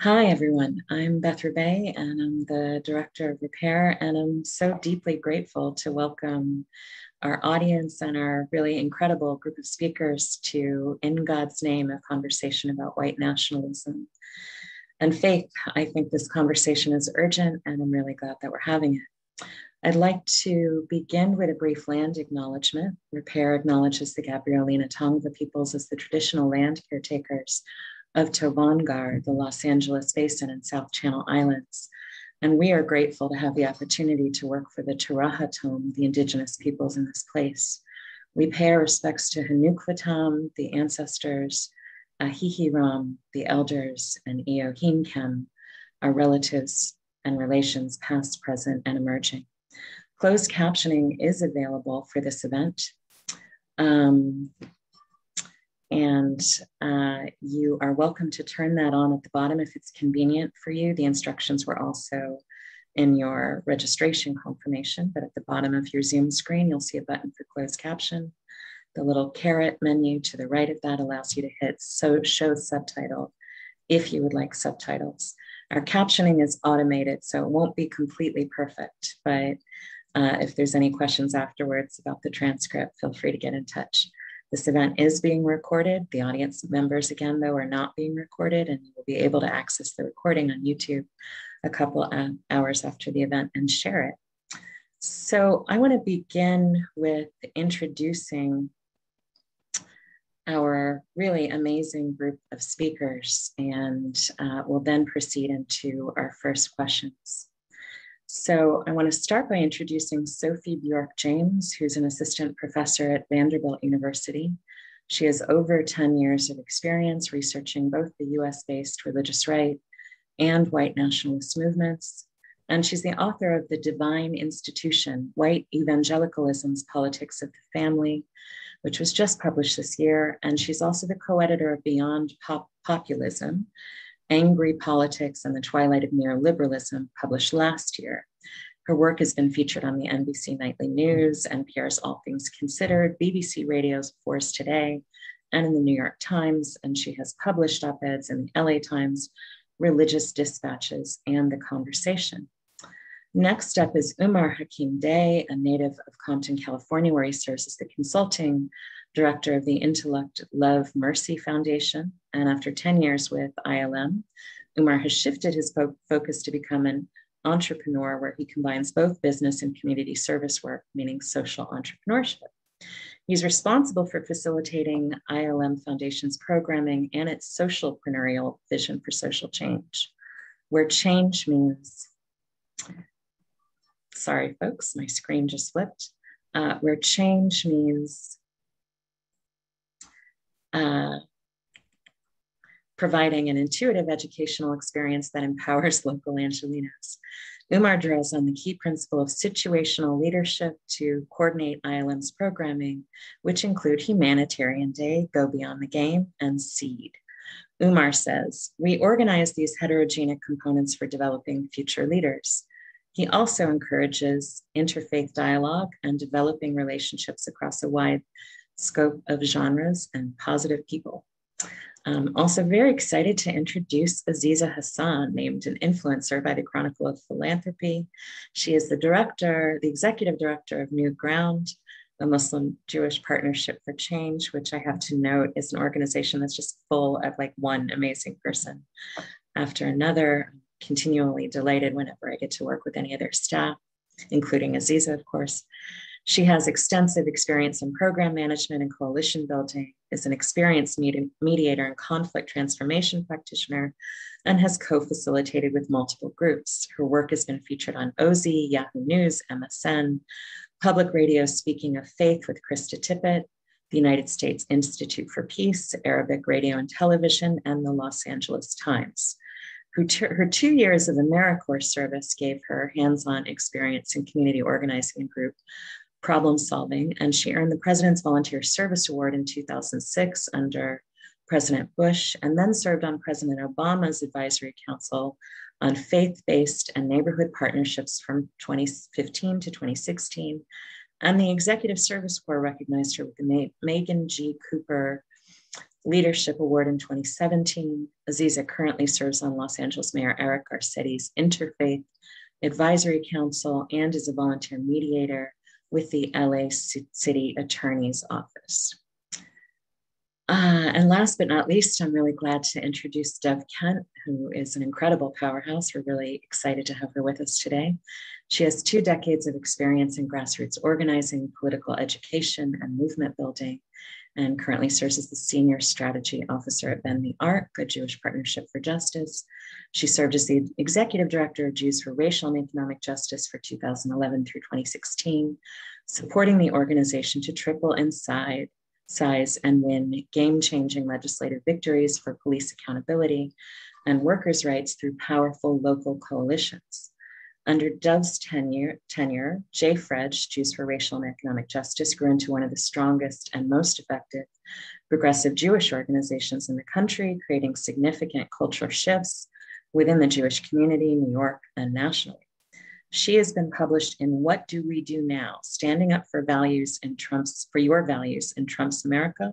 Hi, everyone. I'm Beth Rebay, and I'm the Director of Repair, and I'm so deeply grateful to welcome our audience and our really incredible group of speakers to In God's Name, a conversation about white nationalism and faith. I think this conversation is urgent, and I'm really glad that we're having it. I'd like to begin with a brief land acknowledgement. Repair acknowledges the Gabrielina Tongva peoples as the traditional land caretakers of Tobangar, the Los Angeles Basin and South Channel Islands. And we are grateful to have the opportunity to work for the Tarahatom, the indigenous peoples in this place. We pay our respects to Hanukvatam, the ancestors, Ahihiram, the elders, and Eohinkem, our relatives and relations past, present, and emerging. Closed captioning is available for this event. You are welcome to turn that on at the bottom if it's convenient for you. The instructions were also in your registration confirmation, but at the bottom of your Zoom screen, you'll see a button for closed caption. The little caret menu to the right of that allows you to hit show subtitle if you would like subtitles. Our captioning is automated, so it won't be completely perfect, but if there's any questions afterwards about the transcript, feel free to get in touch. This event is being recorded. The audience members, again, though, are not being recorded, and you will be able to access the recording on YouTube a couple hours after the event and share it. So I want to begin with introducing our really amazing group of speakers, and we'll then proceed into our first questions. So I want to start by introducing Sophie Bjork-James, who's an assistant professor at Vanderbilt University. She has over 10 years of experience researching both the US-based religious right and white nationalist movements. And she's the author of The Divine Institution, White Evangelicalism's Politics of the Family, which was just published this year. And she's also the co-editor of Beyond Populism, Angry Politics and the Twilight of Neoliberalism, published last year. Her work has been featured on the NBC Nightly News, NPR's All Things Considered, BBC Radio's Force Today, and in the New York Times, and she has published op-eds in the LA Times, Religious Dispatches, and The Conversation. Next up is Umar Hakim Dey, a native of Compton, California, where he serves as the consulting director of the Intellect, Love, Mercy Foundation. And after 10 years with ILM, Umar has shifted his focus to become an entrepreneur, where he combines both business and community service work, meaning social entrepreneurship. He's responsible for facilitating ILM Foundation's programming and its socialpreneurial vision for social change, where change means, sorry folks, my screen just flipped, where change means providing an intuitive educational experience that empowers local Angelenos. Umar draws on the key principle of situational leadership to coordinate ILM's programming, which include Humanitarian Day, Go Beyond the Game, and Seed. Umar says, we organize these heterogenic components for developing future leaders. He also encourages interfaith dialogue and developing relationships across a wide scope of genres and positive people. I'm also very excited to introduce Aziza Hasan, named an influencer by the Chronicle of Philanthropy. She is the executive director of NewGround, the Muslim-Jewish Partnership for Change, which I have to note is an organization that's just full of like one amazing person after another. I'm continually delighted whenever I get to work with any of their staff, including Aziza, of course. She has extensive experience in program management and coalition building, is an experienced mediator and conflict transformation practitioner, and has co-facilitated with multiple groups. Her work has been featured on OZ, Yahoo News, MSN, Public Radio Speaking of Faith with Krista Tippett, the United States Institute for Peace, Arabic Radio and Television, and the Los Angeles Times. Her 2 years of AmeriCorps service gave her hands-on experience in community organizing and group problem solving, and she earned the President's Volunteer Service Award in 2006 under President Bush, and then served on President Obama's Advisory Council on Faith-Based and Neighborhood Partnerships from 2015 to 2016, and the Executive Service Corps recognized her with the Megan G. Cooper Leadership Award in 2017. Aziza currently serves on Los Angeles Mayor Eric Garcetti's Interfaith Advisory Council and is a volunteer mediator with the LA City Attorney's Office. And last but not least, I'm really glad to introduce Dov Kent, who is an incredible powerhouse. We're really excited to have her with us today. She has 2 decades of experience in grassroots organizing, political education, and movement building, and currently serves as the Senior Strategy Officer at Bend the Arc, a Jewish Partnership for Justice. She served as the Executive Director of Jews for Racial and Economic Justice for 2011 through 2016, supporting the organization to triple in size and win game-changing legislative victories for police accountability and workers' rights through powerful local coalitions. Under Dov's tenure, JFREJ, Jews for Racial and Economic Justice, grew into one of the strongest and most effective progressive Jewish organizations in the country, creating significant cultural shifts within the Jewish community, New York, and nationally. She has been published in What Do We Do Now? Standing Up for Your Values in Trump's America,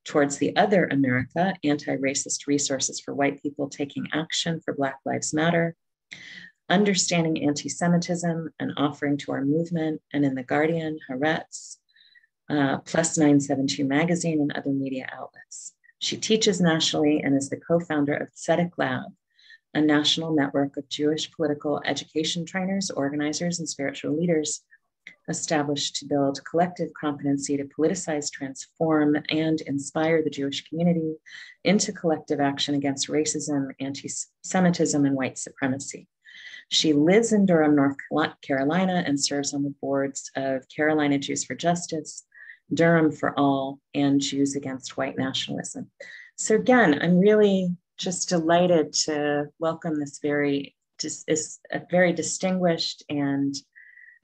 Towards the Other America, Anti-Racist Resources for White People Taking Action for Black Lives Matter, Understanding Anti-Semitism, An Offering to Our Movement, and in The Guardian, Haaretz, Plus 972 Magazine, and other media outlets. She teaches nationally and is the co-founder of Tzedek Lab, a national network of Jewish political education trainers, organizers, and spiritual leaders established to build collective competency to politicize, transform, and inspire the Jewish community into collective action against racism, anti-Semitism, and white supremacy. She lives in Durham, North Carolina, and serves on the boards of Carolina Jews for Justice, Durham for All, and Jews Against White Nationalism. So again, I'm really just delighted to welcome this a very distinguished and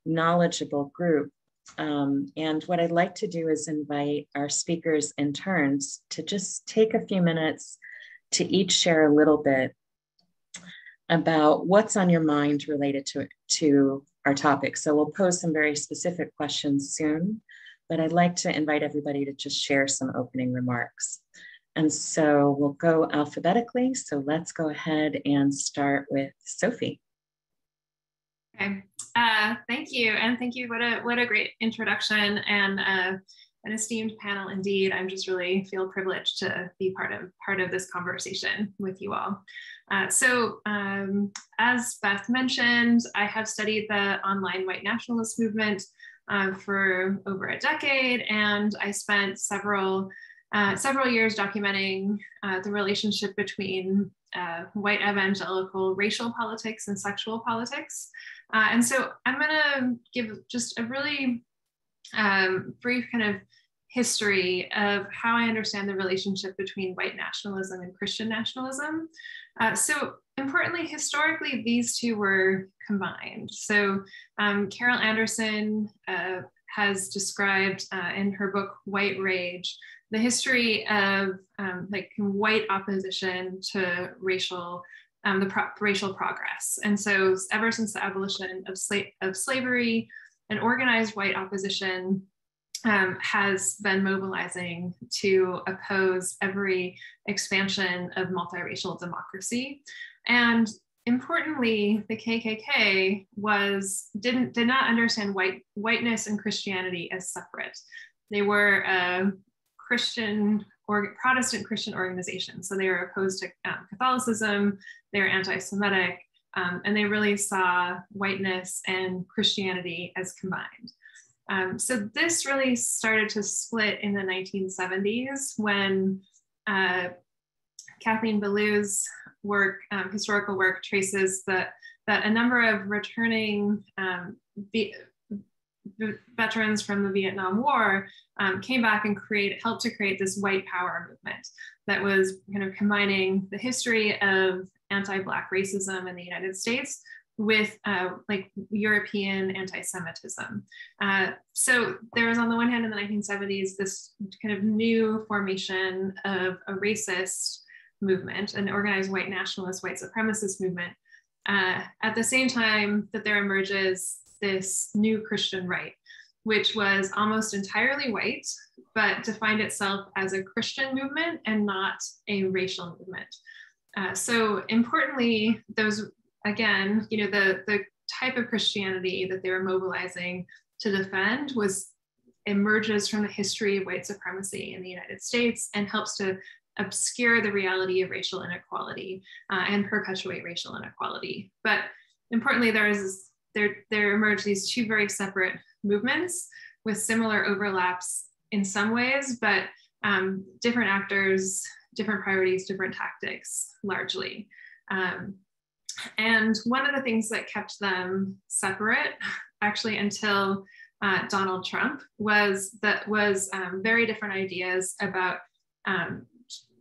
knowledgeable group. And what I'd like to do is invite our speakers in turns to just take a few minutes to each share a little bit about what's on your mind related to our topic. So we'll pose some very specific questions soon, but I'd like to invite everybody to just share some opening remarks. And so we'll go alphabetically. So let's go ahead and start with Sophie. Okay, thank you. And thank you, what a great introduction and an esteemed panel indeed. I'm just really feel privileged to be part of this conversation with you all. As Beth mentioned, I have studied the online white nationalist movement for over a decade, and I spent several years documenting the relationship between white evangelical racial politics and sexual politics. And so I'm gonna give just a really brief kind of history of how I understand the relationship between white nationalism and Christian nationalism. So importantly, historically, these two were combined. So Carol Anderson has described in her book, White Rage, the history of like white opposition to racial progress. And so ever since the abolition of slavery, an organized white opposition has been mobilizing to oppose every expansion of multiracial democracy. And importantly, the KKK did not understand whiteness and Christianity as separate. They were a Protestant Christian organization. So they were opposed to Catholicism, they were anti-Semitic, and they really saw whiteness and Christianity as combined. So this really started to split in the 1970s when Kathleen Belew's work, historical work, traces that a number of returning veterans from the Vietnam War came back and helped to create this white power movement that was kind of combining the history of anti-Black racism in the United States with like European anti-Semitism. So there was, on the one hand, in the 1970s, this kind of new formation of a racist movement, an organized white nationalist, white supremacist movement. At the same time that there emerges this new Christian right, which was almost entirely white, but defined itself as a Christian movement and not a racial movement. So importantly, those, again, the type of Christianity that they were mobilizing to defend emerges from the history of white supremacy in the United States and helps to obscure the reality of racial inequality and perpetuate racial inequality. But importantly, there emerge these two very separate movements with similar overlaps in some ways, but different actors, different priorities, different tactics, largely. And one of the things that kept them separate, actually until Donald Trump, was very different ideas about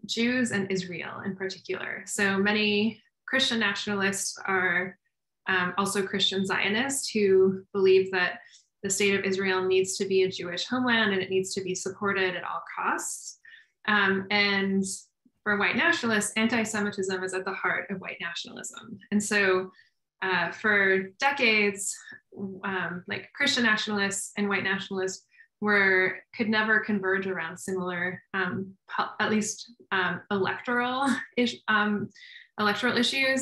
Jews and Israel in particular. So many Christian nationalists are also Christian Zionists who believe that the state of Israel needs to be a Jewish homeland and it needs to be supported at all costs. And for white nationalists, anti-Semitism is at the heart of white nationalism. And so for decades, like Christian nationalists and white nationalists could never converge around similar, at least electoral issues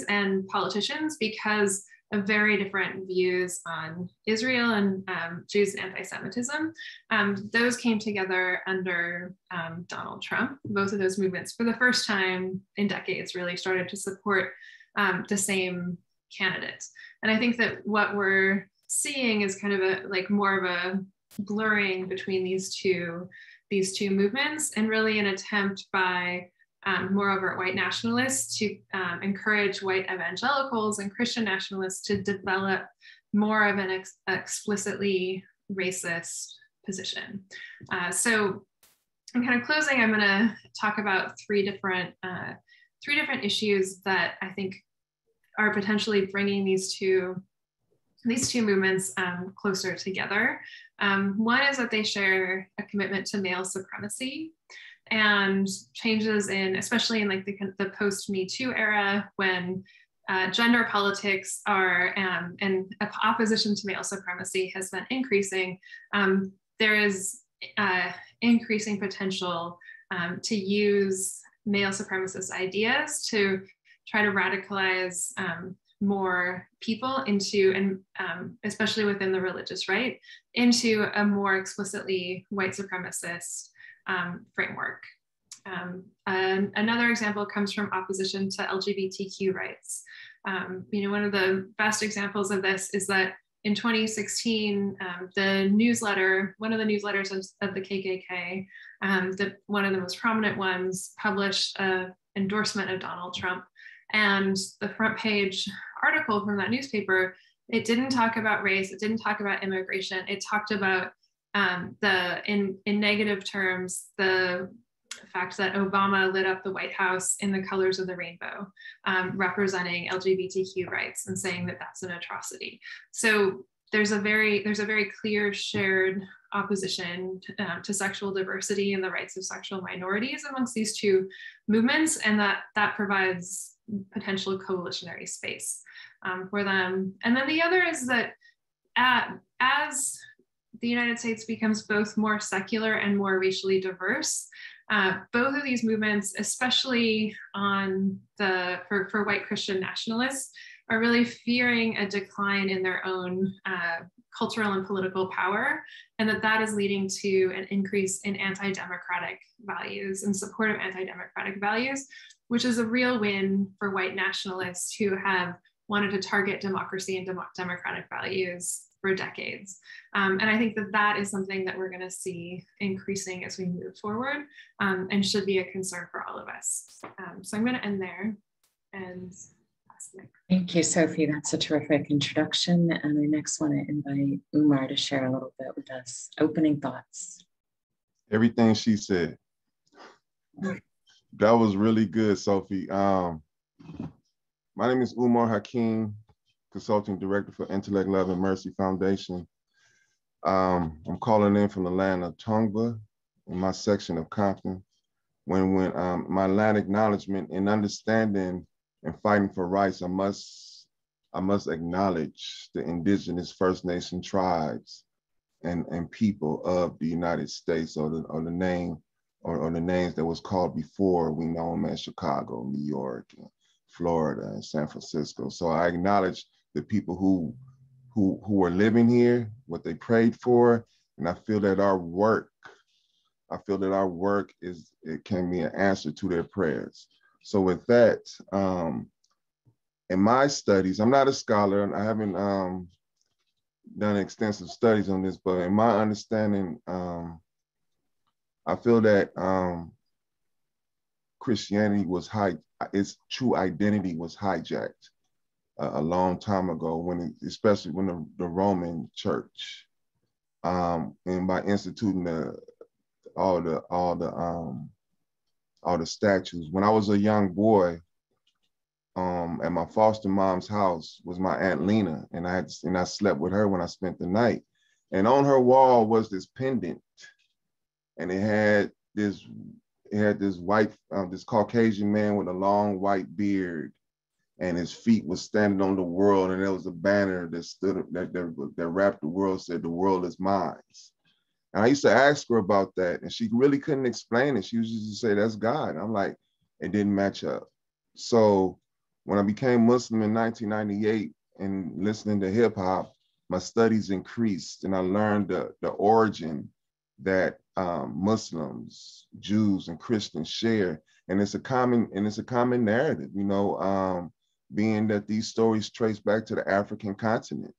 and politicians, because of very different views on Israel and Jews and anti-Semitism. Those came together under Donald Trump. Both of those movements, for the first time in decades, really started to support the same candidate. And I think that what we're seeing is kind of more of a blurring between these two movements, and really an attempt by more overt white nationalists to encourage white evangelicals and Christian nationalists to develop more of an explicitly racist position. So in kind of closing, I'm going to talk about three different issues that I think are potentially bringing these two movements closer together. One is that they share a commitment to male supremacy, and changes especially in the post-Me Too era, when gender politics are and opposition to male supremacy has been increasing. There is increasing potential to use male supremacist ideas to try to radicalize more people into, and especially within the religious right, into a more explicitly white supremacist framework. Another example comes from opposition to LGBTQ rights. One of the best examples of this is that in 2016, one of the newsletters of the KKK, one of the most prominent ones, published an endorsement of Donald Trump. And the front page article from that newspaper, it didn't talk about race, it didn't talk about immigration, it talked about in negative terms, the fact that Obama lit up the White House in the colors of the rainbow, representing LGBTQ rights, and saying that that's an atrocity. So there's a very clear shared opposition to sexual diversity and the rights of sexual minorities amongst these two movements, and that provides potential coalitionary space for them. And then the other is that as the United States becomes both more secular and more racially diverse, both of these movements, especially for white Christian nationalists, are really fearing a decline in their own cultural and political power, and that is leading to an increase in anti-democratic values and support of anti-democratic values, which is a real win for white nationalists who have wanted to target democracy and democratic values for decades. And I think that is something that we're going to see increasing as we move forward, and should be a concern for all of us. So I'm going to end there and pass the mic. Thank you, Sophie. That's a terrific introduction. And I next want to invite Umar to share a little bit with us. Opening thoughts. Everything she said. That was really good, Sophie. My name is Umar Hakim, Consulting Director for Intellect, Love, and Mercy Foundation. I'm calling in from the land of Tongva in my section of Compton. When my land acknowledgement in understanding and fighting for rights, I must acknowledge the indigenous First Nation tribes and people of the United States, or the name or the names that was called before we know them as Chicago, New York, and Florida, and San Francisco. So I acknowledge the people who are living here, what they prayed for, and I feel that our work it can be an answer to their prayers. So with that, in my studies, I'm not a scholar, and I haven't done extensive studies on this, but in my understanding, I feel that Christianity was its true identity was hijacked a long time ago, especially when the Roman Church, and by instituting all the statues. When I was a young boy, at my foster mom's house was my Aunt Lena, and I slept with her when I spent the night. And on her wall was this pendant, and it had this white, this Caucasian man with a long white beard, and his feet was standing on the world, and there was a banner that wrapped the world, said, "The world is mine." And I used to ask her about that, and she really couldn't explain it. She used to say, "That's God." And I'm like, it didn't match up. So when I became Muslim in 1998 and listening to hip hop, my studies increased, and I learned the origin that Muslims, Jews, and Christians share, and it's a common narrative, being that these stories trace back to the African continent.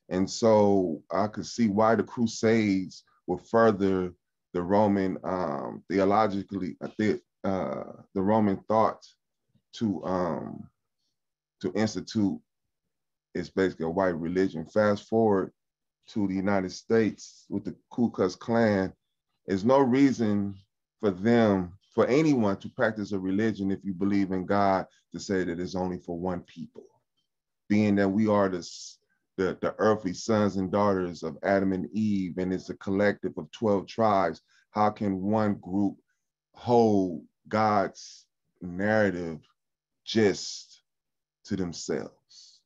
And so I could see why the Crusades would further the Roman the Roman thought to institute it's basically a white religion. Fast forward to the United States with the Ku Klux Klan, there's no reason for anyone to practice a religion if you believe in God, to say that it's only for one people. Being that we are the earthly sons and daughters of Adam and Eve, and it's a collective of 12 tribes, how can one group hold God's narrative just to themselves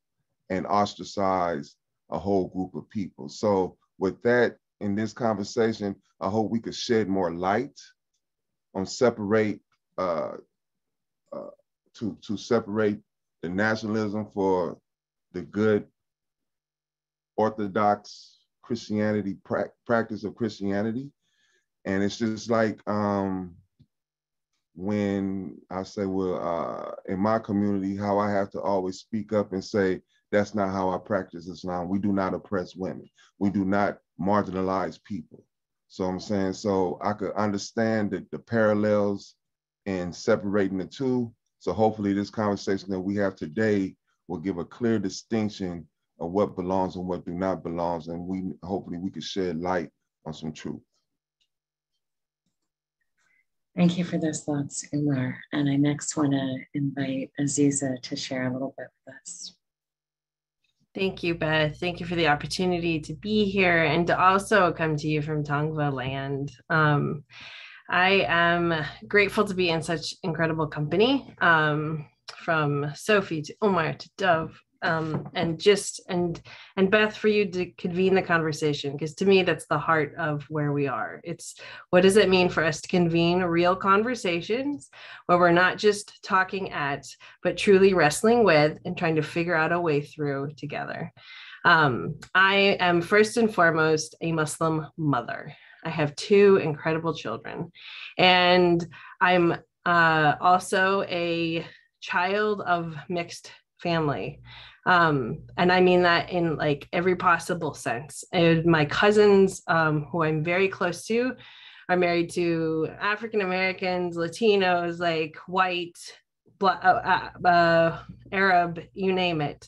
and ostracize a whole group of people? So with that, in this conversation, I hope we could shed more light on separate to separate the nationalism for the good Orthodox Christianity, practice of Christianity. And it's just like when I say, well, in my community, how I have to always speak up and say, that's not how I practice Islam. We do not oppress women. We do not marginalize people. So I'm saying, so I could understand the parallels in separating the two. So hopefully this conversation that we have today will give a clear distinction of what belongs and what do not belong. And hopefully we could shed light on some truth. Thank you for those thoughts, Umar. And I next want to invite Aziza to share a little bit with us. Thank you, Beth. Thank you for the opportunity to be here and to also come to you from Tongva land. I am grateful to be in such incredible company, from Sophie to Umar to Dove, and Beth, for you to convene the conversation, because to me that's the heart of where we are. It's what does it mean for us to convene real conversations where we're not just talking at, but truly wrestling with and trying to figure out a way through together. I am first and foremost a Muslim mother. I have two incredible children, and I'm also a child of mixed family. And I mean that in like every possible sense. And my cousins, who I'm very close to, are married to African Americans, Latinos, like white, Arab, you name it.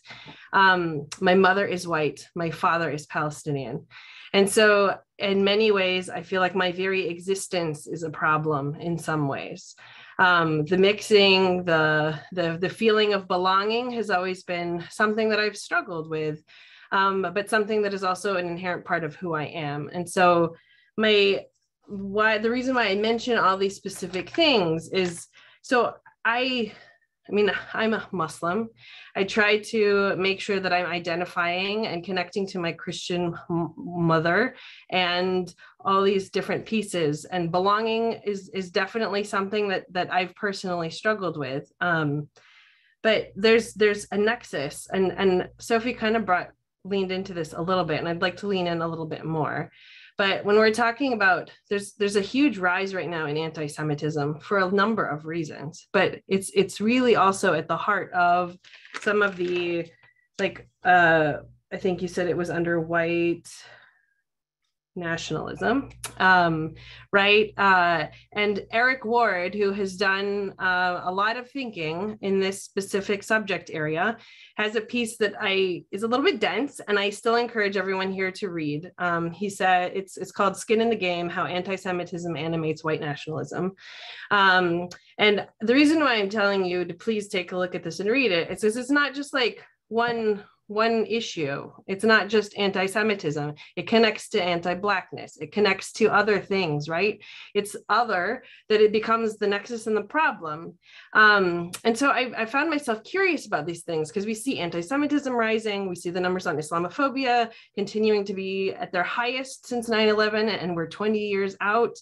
My mother is white, my father is Palestinian. And so in many ways, I feel like my very existence is a problem in some ways. The mixing, the feeling of belonging has always been something that I've struggled with, but something that is also an inherent part of who I am. And so the reason why I mention all these specific things is, so I I'm a Muslim. I try to make sure that I'm identifying and connecting to my Christian mother and all these different pieces. And belonging is definitely something that I've personally struggled with. But there's a nexus, and Sophie kind of leaned into this a little bit, and I'd like to lean in a little bit more. But when we're talking about, there's a huge rise right now in anti-Semitism for a number of reasons, but it's really also at the heart of some of the, like, I think you said it was under white nationalism, right? And Eric Ward, who has done a lot of thinking in this specific subject area, has a piece that is a little bit dense, and I still encourage everyone here to read. He said it's called "Skin in the Game: How Anti-Semitism Animates White Nationalism." And the reason why I'm telling you to please take a look at this and read it is it's not just like one issue. It's not just anti-Semitism. It connects to anti-Blackness. It connects to other things, right? It's other that it becomes the nexus and the problem. And so I found myself curious about these things because we see anti-Semitism rising. We see the numbers on Islamophobia continuing to be at their highest since 9/11, and we're 20 years out.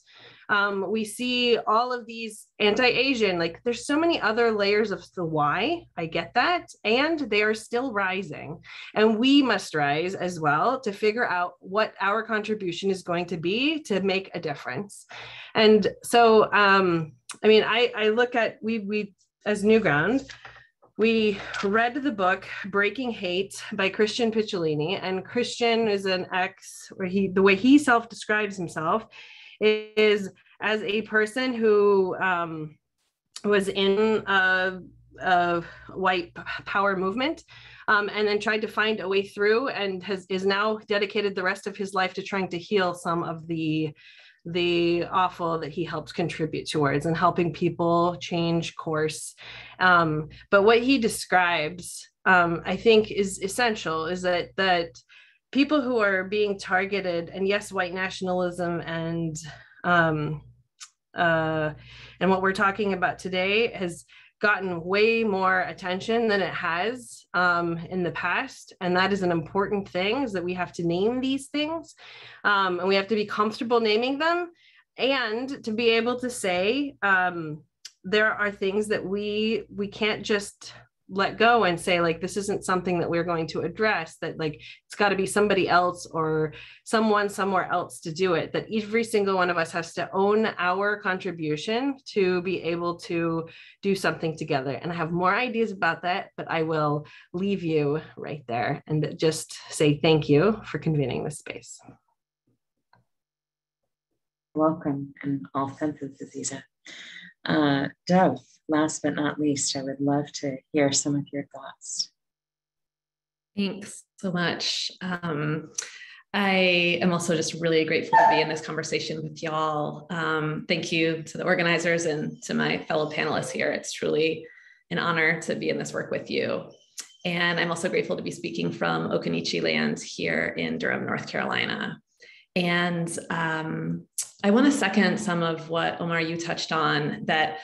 We see all of these anti-Asian, like there's so many other layers of the why, I get that, and they are still rising. And we must rise as well to figure out what our contribution is going to be to make a difference. And so, I look at, we as NewGround, we read the book Breaking Hate by Christian Picciolini, and Christian is an where the way he self-describes himself is as a person who was in a white power movement and then tried to find a way through, and is now dedicated the rest of his life to trying to heal some of the awful that he helped contribute towards and helping people change course. But what he describes, I think, is essential, is that people who are being targeted, and yes, white nationalism and what we're talking about today has gotten way more attention than it has in the past. And that is an important thing, is that we have to name these things, and we have to be comfortable naming them, and to be able to say there are things that we can't just let go and say, like, this isn't something that we're going to address, that like it's got to be somebody else or someone somewhere else to do it, that every single one of us has to own our contribution to be able to do something together. And I have more ideas about that, but I will leave you right there and just say thank you for convening this space. Welcome in all senses, Aziza. Dove, last but not least, I would love to hear some of your thoughts. Thanks so much. I am also just really grateful to be in this conversation with y'all. Thank you to the organizers and to my fellow panelists here. It's truly an honor to be in this work with you. And I'm also grateful to be speaking from Occaneechi land here in Durham, North Carolina. And I want to second some of what, Omar, you touched on, that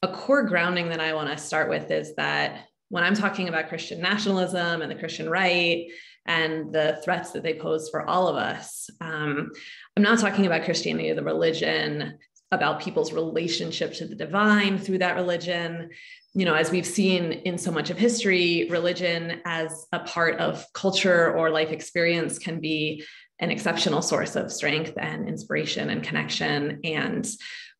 a core grounding that I want to start with is that when I'm talking about Christian nationalism and the Christian right and the threats that they pose for all of us, I'm not talking about Christianity, the religion, about people's relationship to the divine through that religion. You know, as we've seen in so much of history, religion as a part of culture or life experience can be an exceptional source of strength and inspiration and connection. And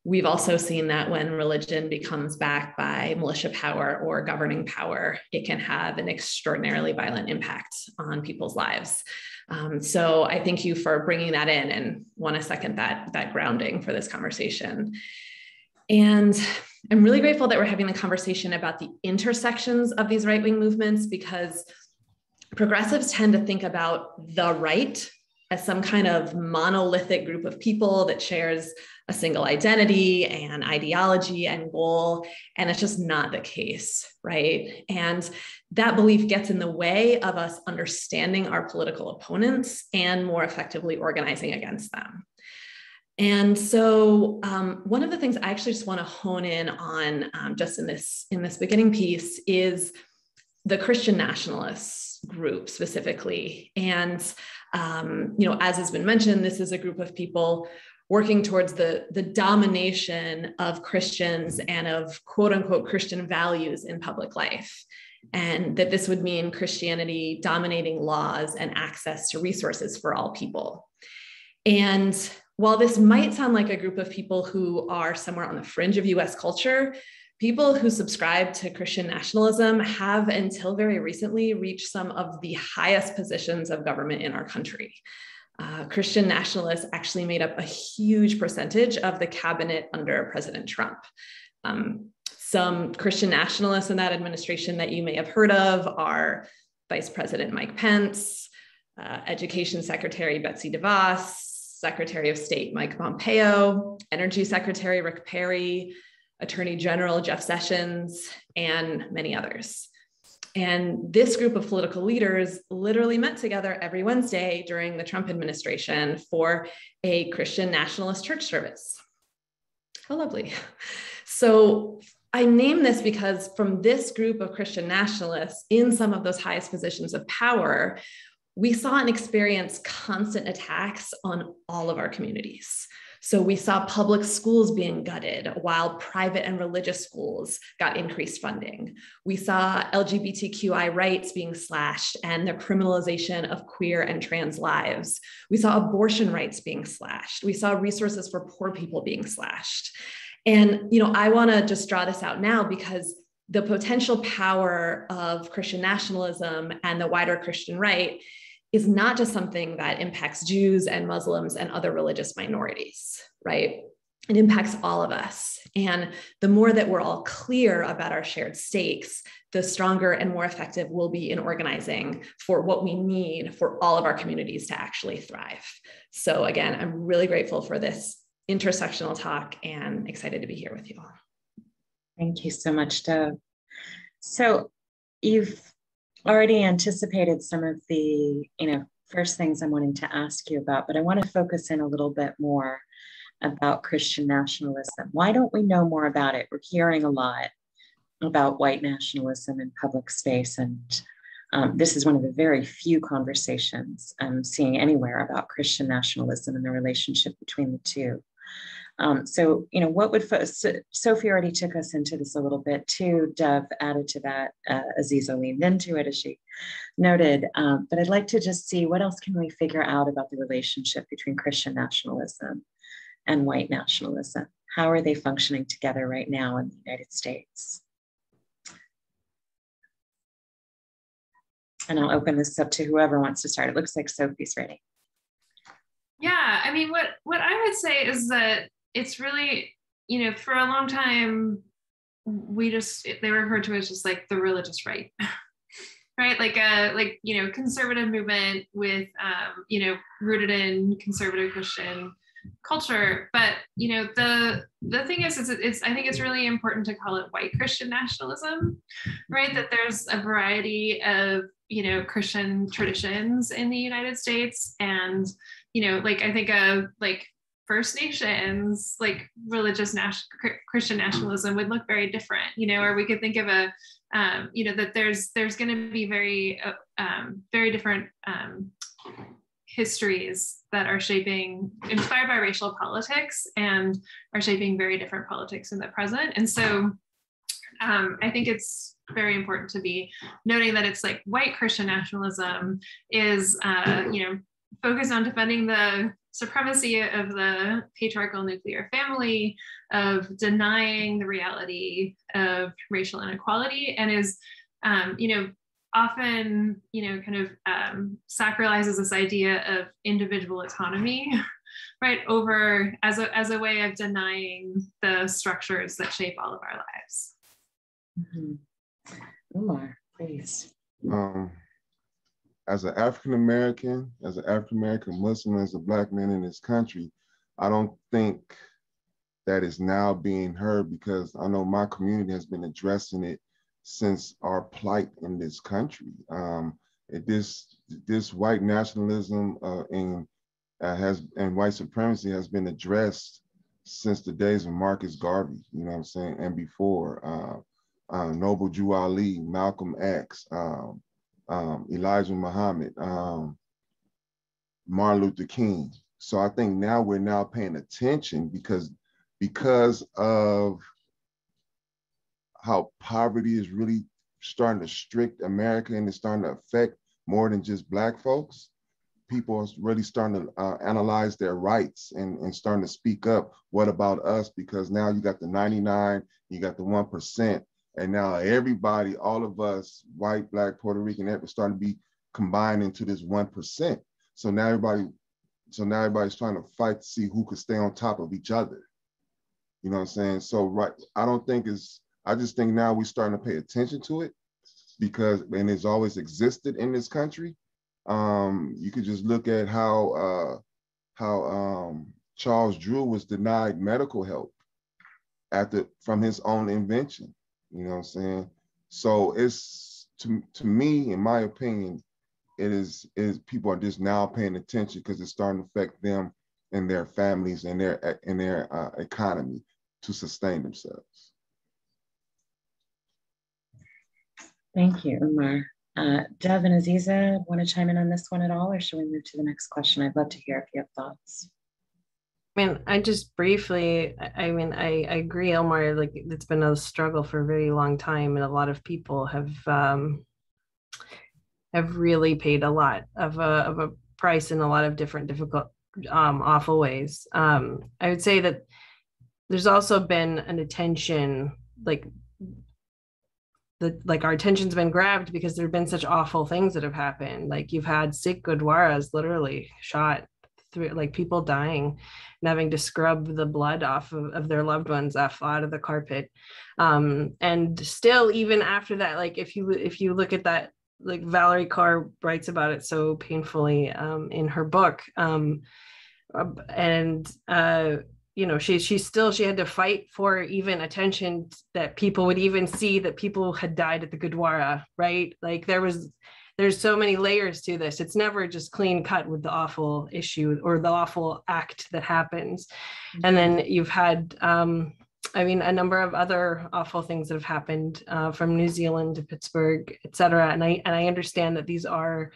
we've also seen that when religion becomes backed by militia power or governing power, it can have an extraordinarily violent impact on people's lives. So I thank you for bringing that in and want to second that grounding for this conversation. And I'm really grateful that we're having the conversation about the intersections of these right-wing movements, because progressives tend to think about the right as some kind of monolithic group of people that shares a single identity and ideology and goal. And it's just not the case, right? And that belief gets in the way of us understanding our political opponents and more effectively organizing against them. And so one of the things I actually just want to hone in on just in this beginning piece is the Christian nationalists group specifically. And, as has been mentioned, this is a group of people working towards the domination of Christians and of quote unquote Christian values in public life. And that this would mean Christianity dominating laws and access to resources for all people. And while this might sound like a group of people who are somewhere on the fringe of US culture, people who subscribe to Christian nationalism have until very recently reached some of the highest positions of government in our country. Christian nationalists actually made up a huge percentage of the cabinet under President Trump. Some Christian nationalists in that administration that you may have heard of are Vice President Mike Pence, Education Secretary Betsy DeVos, Secretary of State Mike Pompeo, Energy Secretary Rick Perry, Attorney General Jeff Sessions, and many others. And this group of political leaders literally met together every Wednesday during the Trump administration for a Christian nationalist church service. How lovely. So I name this because from this group of Christian nationalists in some of those highest positions of power, we saw and experienced constant attacks on all of our communities. So we saw public schools being gutted while private and religious schools got increased funding. We saw LGBTQI rights being slashed and the criminalization of queer and trans lives. We saw abortion rights being slashed. We saw resources for poor people being slashed. And, I want to just draw this out now because the potential power of Christian nationalism and the wider Christian right is not just something that impacts Jews and Muslims and other religious minorities, right? It impacts all of us. And the more that we're all clear about our shared stakes, the stronger and more effective we'll be in organizing for what we need for all of our communities to actually thrive. So again, I'm really grateful for this intersectional talk and excited to be here with you all. Thank you so much, Deb. So you've already anticipated some of the, first things I'm wanting to ask you about, but I want to focus in a little bit more about Christian nationalism. Why don't we know more about it? We're hearing a lot about white nationalism in public space, and this is one of the very few conversations I'm seeing anywhere about Christian nationalism and the relationship between the two. So, what would, Sophie already took us into this a little bit too, Deb added to that, Aziza leaned into it as she noted, but I'd like to just see what else can we figure out about the relationship between Christian nationalism and white nationalism? How are they functioning together right now in the United States? And I'll open this up to whoever wants to start. It looks like Sophie's ready. Yeah, I mean, what I would say is that it's really, for a long time, they were referred to as just like the religious right, right? Like conservative movement with, rooted in conservative Christian culture. But, the thing is I think it's really important to call it white Christian nationalism, right? That there's a variety of, Christian traditions in the United States. And, I think of First Nations, religious Christian nationalism would look very different, or we could think of that there's going to be very different histories that are inspired by racial politics and are shaping very different politics in the present. And so I think it's very important to be noting that it's white Christian nationalism is, focused on defending the supremacy of the patriarchal nuclear family, of denying the reality of racial inequality, and is, often, sacralizes this idea of individual autonomy, right, over as a way of denying the structures that shape all of our lives. Mm-hmm. Umar, please. As an African-American Muslim, as a Black man in this country, I don't think that is now being heard, because I know my community has been addressing it since our plight in this country. This white nationalism and white supremacy has been addressed since the days of Marcus Garvey, you know what I'm saying, and before. Noble Drew Ali, Malcolm X, Elijah Muhammad, Martin Luther King. So I think now we're now paying attention because of how poverty is really starting to strict America and it's starting to affect more than just Black folks. People are really starting to analyze their rights and starting to speak up. What about us? Because now you got the 99, you got the 1%, and now everybody, all of us, white, Black, Puerto Rican, are starting to be combined into this 1%. So now everybody's trying to fight to see who could stay on top of each other. You know what I'm saying? So right, I just think now we're starting to pay attention to it and it's always existed in this country. You could just look at how Charles Drew was denied medical help from his own invention. You know what I'm saying? So it's to me, in my opinion, it is people are just now paying attention because it's starting to affect them and their families and their economy to sustain themselves. Thank you, Umar. Dev and Aziza, want to chime in on this one at all, or should we move to the next question? I'd love to hear if you have thoughts. I mean, I just briefly, I agree, Elmar, like it's been a struggle for a very long time, and a lot of people have really paid a lot of a price in a lot of different difficult, awful ways. I would say that there's also been an attention, our attention's been grabbed because there have been such awful things that have happened. Like you've had Sikh Gurdwaras literally shot through, like people dying and having to scrub the blood off of their loved ones out of the carpet. And still, even after that, like if you look at that, like Valerie Carr writes about it so painfully in her book. You know, she had to fight for even attention that people would even see that people had died at the Gurdwara, right? Like there's so many layers to this. It's never just clean cut with the awful issue or the awful act that happens. Mm-hmm. And then you've had, a number of other awful things that have happened from New Zealand to Pittsburgh, et cetera. And I understand that these are,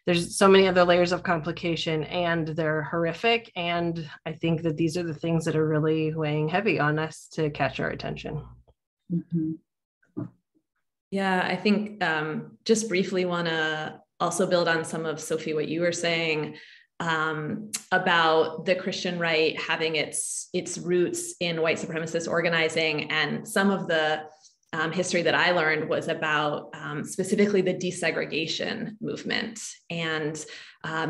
there's so many other layers of complication and they're horrific. And I think that these are the things that are really weighing heavy on us to catch our attention. Mm-hmm. Yeah, I think just briefly want to also build on some of Sophie, what you were saying about the Christian right having its roots in white supremacist organizing. And some of the history that I learned was about specifically the desegregation movement and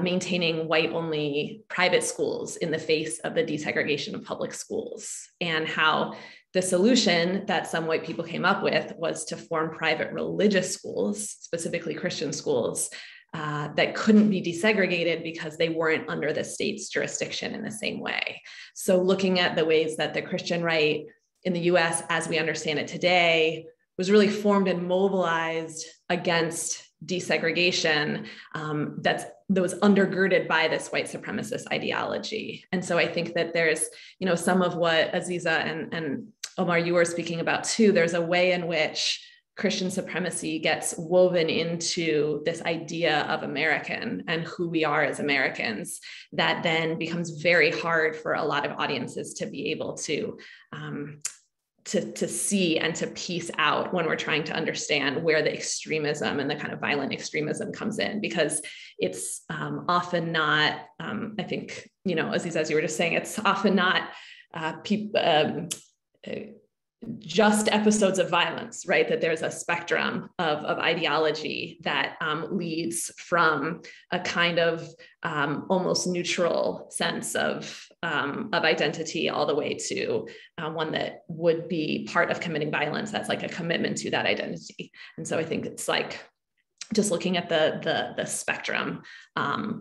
maintaining white-only private schools in the face of the desegregation of public schools, and how the solution that some white people came up with was to form private religious schools, specifically Christian schools, that couldn't be desegregated because they weren't under the state's jurisdiction in the same way. So looking at the ways that the Christian right in the US, as we understand it today, was really formed and mobilized against desegregation that was undergirded by this white supremacist ideology. And so I think that there's, some of what Aziza and Omar, you were speaking about too, there's a way in which Christian supremacy gets woven into this idea of American and who we are as Americans, that then becomes very hard for a lot of audiences to be able to see and to piece out when we're trying to understand where the extremism and the kind of violent extremism comes in, because it's often not, I think, Aziz, as you were just saying, it's often not just episodes of violence, right? That there's a spectrum of ideology that leads from a kind of almost neutral sense of identity all the way to one that would be part of committing violence. That's like a commitment to that identity. And so I think it's like just looking at the spectrum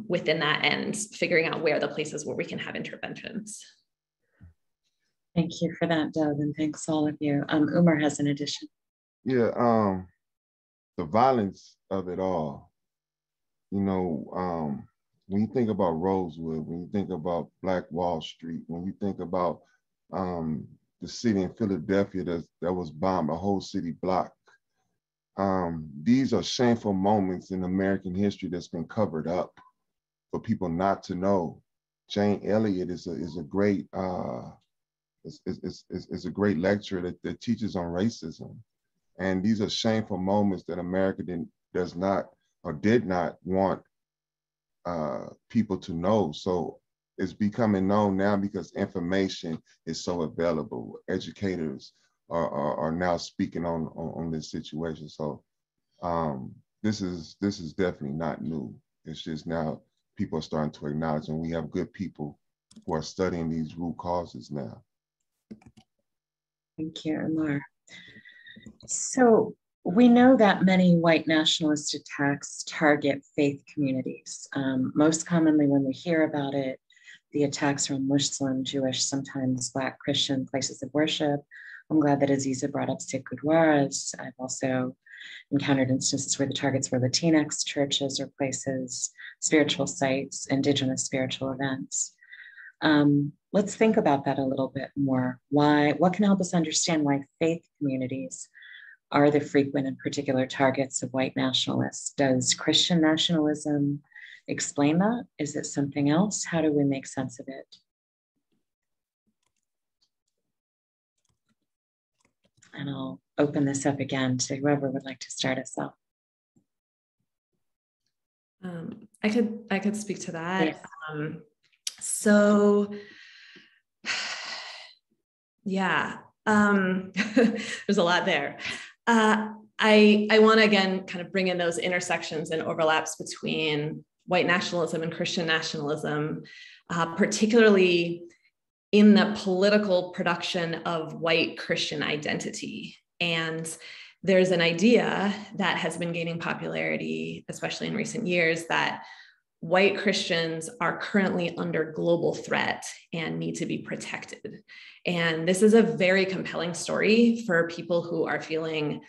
within that and figuring out where the places where we can have interventions. Thank you for that, Dev, and thanks all of you. Umar has an addition. Yeah, the violence of it all, when you think about Rosewood, when you think about Black Wall Street, when you think about the city in Philadelphia that was bombed, a whole city block, these are shameful moments in American history that's been covered up for people not to know. Jane Elliott is a great is a great lecturer that teaches on racism, and these are shameful moments that America does not or did not want people to know. So it's becoming known now because information is so available. Educators are now speaking on this situation. So this is definitely not new. It's just now people are starting to acknowledge, and we have good people who are studying these root causes now. Thank you, Umar. So we know that many white nationalist attacks target faith communities. Most commonly when we hear about it, the attacks are on Muslim, Jewish, sometimes Black Christian places of worship. I'm glad that Aziza brought up Sikh Gurdwaras. I've also encountered instances where the targets were Latinx churches or places, spiritual sites, indigenous spiritual events. Let's think about that a little bit more. What can help us understand why faith communities are the frequent and particular targets of white nationalists? Does Christian nationalism explain that? Is it something else? How do we make sense of it? And I'll open this up again to whoever would like to start us off. I could speak to that. Yes. So yeah, there's a lot there. I want to again kind of bring in those intersections and overlaps between white nationalism and Christian nationalism, particularly in the political production of white Christian identity. And there's an idea that has been gaining popularity, especially in recent years, that white Christians are currently under global threat and need to be protected. And this is a very compelling story for people who are feeling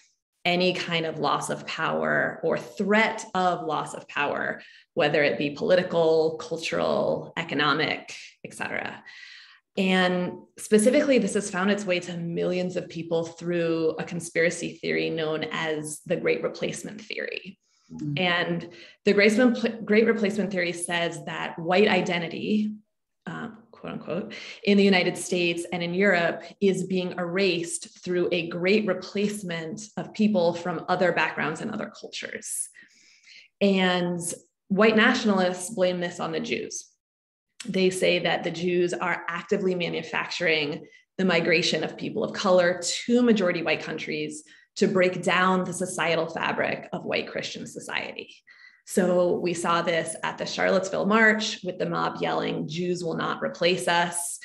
any kind of loss of power or threat of loss of power, whether it be political, cultural, economic, et cetera. And specifically, this has found its way to millions of people through a conspiracy theory known as the Great Replacement Theory. Mm-hmm. And the Great Replacement Theory says that white identity, quote unquote, in the United States and in Europe is being erased through a great replacement of people from other backgrounds and other cultures. And white nationalists blame this on the Jews. They say that the Jews are actively manufacturing the migration of people of color to majority white countries to break down the societal fabric of white Christian society. So we saw this at the Charlottesville March with the mob yelling, "Jews will not replace us."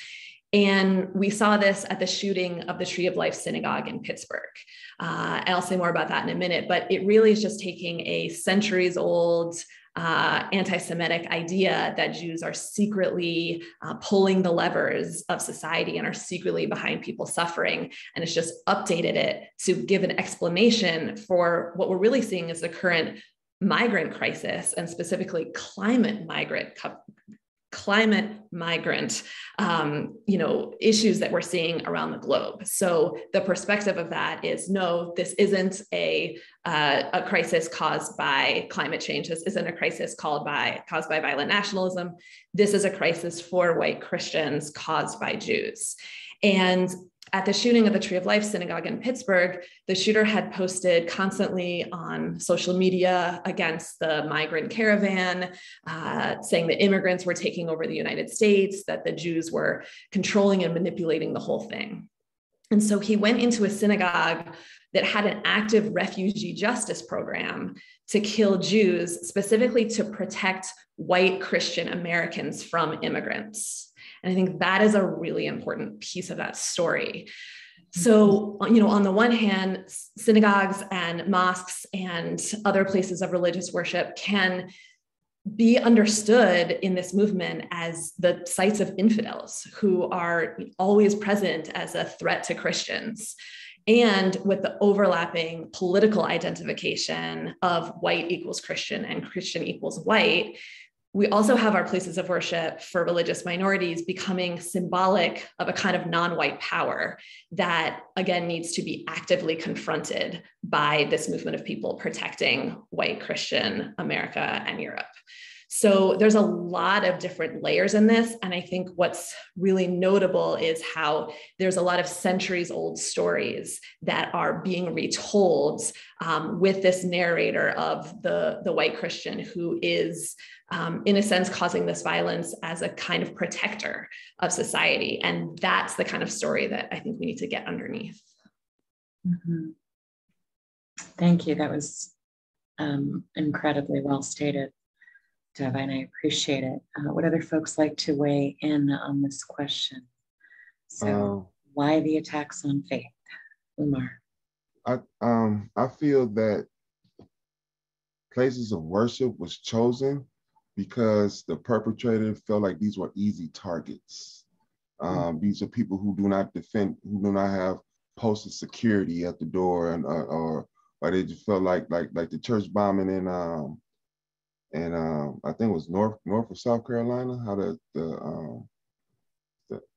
And we saw this at the shooting of the Tree of Life Synagogue in Pittsburgh. And I'll say more about that in a minute, but it really is just taking a centuries-old anti-Semitic idea that Jews are secretly pulling the levers of society and are secretly behind people suffering. And it's just updated it to give an explanation for what we're really seeing as the current migrant crisis, and specifically climate migrant issues that we're seeing around the globe. So the perspective of that is, no, this isn't a crisis caused by climate change. This isn't a crisis caused by violent nationalism. This is a crisis for white Christians caused by Jews. And at the shooting of the Tree of Life Synagogue in Pittsburgh, the shooter had posted constantly on social media against the migrant caravan, saying that immigrants were taking over the United States, that the Jews were controlling and manipulating the whole thing. And so he went into a synagogue that had an active refugee justice program to kill Jews, specifically to protect white Christian Americans from immigrants. And I think that is a really important piece of that story. So, on the one hand, synagogues and mosques and other places of religious worship can be understood in this movement as the sites of infidels who are always present as a threat to Christians. And with the overlapping political identification of white equals Christian and Christian equals white, we also have our places of worship for religious minorities becoming symbolic of a kind of non-white power that, again, needs to be actively confronted by this movement of people protecting white Christian America and Europe. So there's a lot of different layers in this. And I think what's really notable is how there's a lot of centuries old stories that are being retold with this narrator of the white Christian who is, in a sense, causing this violence as a kind of protector of society. And that's the kind of story that I think we need to get underneath. Mm-hmm. Thank you. That was incredibly well stated, Dev, and I appreciate it. Would other folks like to weigh in on this question? So why the attacks on faith? Umar. I feel that places of worship was chosen because the perpetrator felt like these were easy targets. These are people who do not have posted security at the door, and or they just felt like the church bombing in I think it was North or South Carolina. How it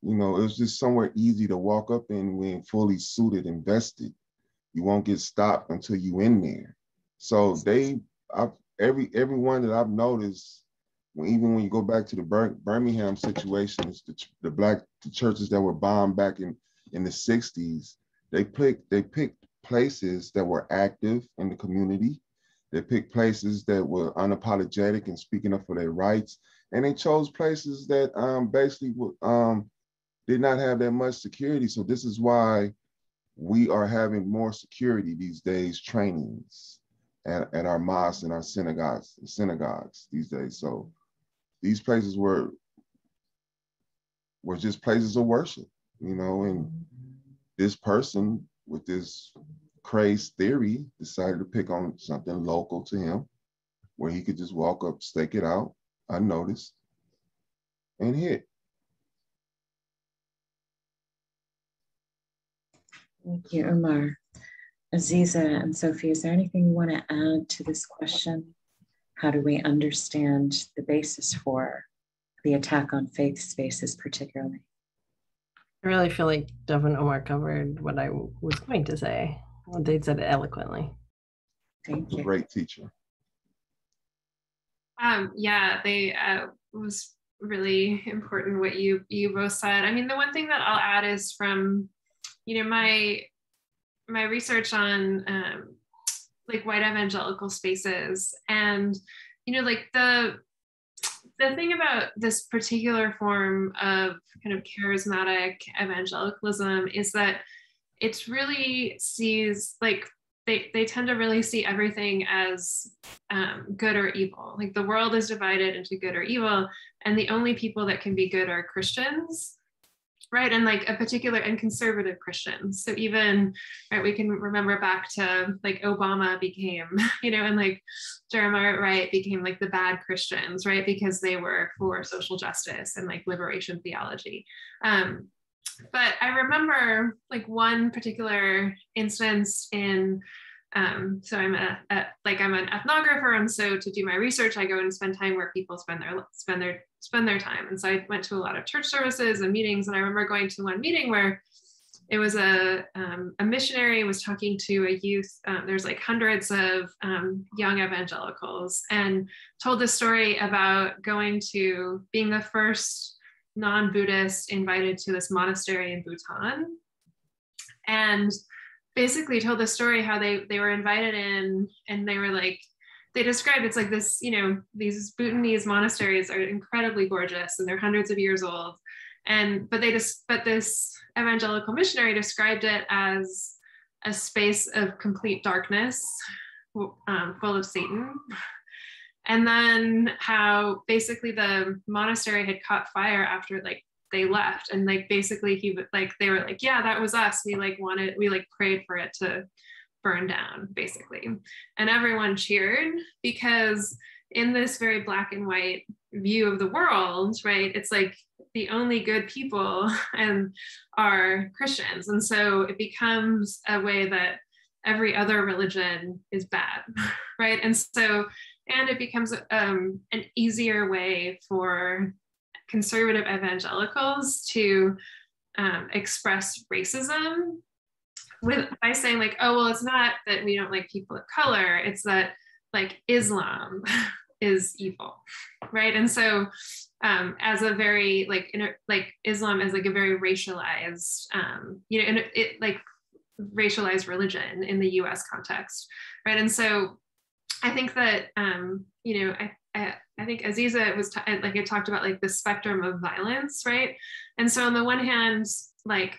was just somewhere easy to walk up in when fully suited and vested. You won't get stopped until you in there. So everyone that I've noticed, even when you go back to the Birmingham situations, the churches that were bombed back in the 60s, they picked places that were active in the community. They picked places that were unapologetic and speaking up for their rights. And they chose places that basically did not have that much security. So this is why we are having more security these days, trainings at our mosques and our synagogues these days. So these places were just places of worship, and this person with this crazed theory decided to pick on something local to him where he could just walk up, stake it out unnoticed, and hit. Thank you, Umar. Aziza and Sophie, is there anything you want to add to this question? How do we understand the basis for the attack on faith spaces particularly? I really feel like Dev and Umar covered what I was going to say. They said it eloquently. Thank you. Great teacher. Yeah, was really important what you both said. I mean, the one thing that I'll add is from, my research on like white evangelical spaces, and like the thing about this particular form of kind of charismatic evangelicalism is that it's really sees like they tend to really see everything as good or evil. Like the world is divided into good or evil, and the only people that can be good are Christians, right? And like a particular and conservative Christians. So even, right, we can remember back to like Obama became, and like Jeremiah Wright became like the bad Christians, right? Because they were for social justice and like liberation theology. But I remember like one particular instance in, so I'm an ethnographer, and so to do my research, I go and spend time where people spend their time. And so I went to a lot of church services and meetings, and I remember going to one meeting where it was a missionary was talking to a youth. There's like hundreds of young evangelicals, and told the story about being the first non-Buddhist invited to this monastery in Bhutan, and basically told the story how they were invited in, and they were like, they described it's like this, these Bhutanese monasteries are incredibly gorgeous and they're hundreds of years old, but this evangelical missionary described it as a space of complete darkness, full of Satan. And then how basically the monastery had caught fire after like they left, and like basically they were like, yeah, that was us. We prayed for it to burn down, basically. And everyone cheered, because in this very black and white view of the world, right, it's like the only good people and are Christians. And so it becomes a way that every other religion is bad, right? And so and it becomes an easier way for conservative evangelicals to express racism by saying like, oh, well, it's not that we don't like people of color, it's that like Islam is evil, right? And so as a very like Islam as like a very racialized, and it like racialized religion in the US context, right? And so I think that, I think Aziza was it talked about like the spectrum of violence, right? And so on the one hand, like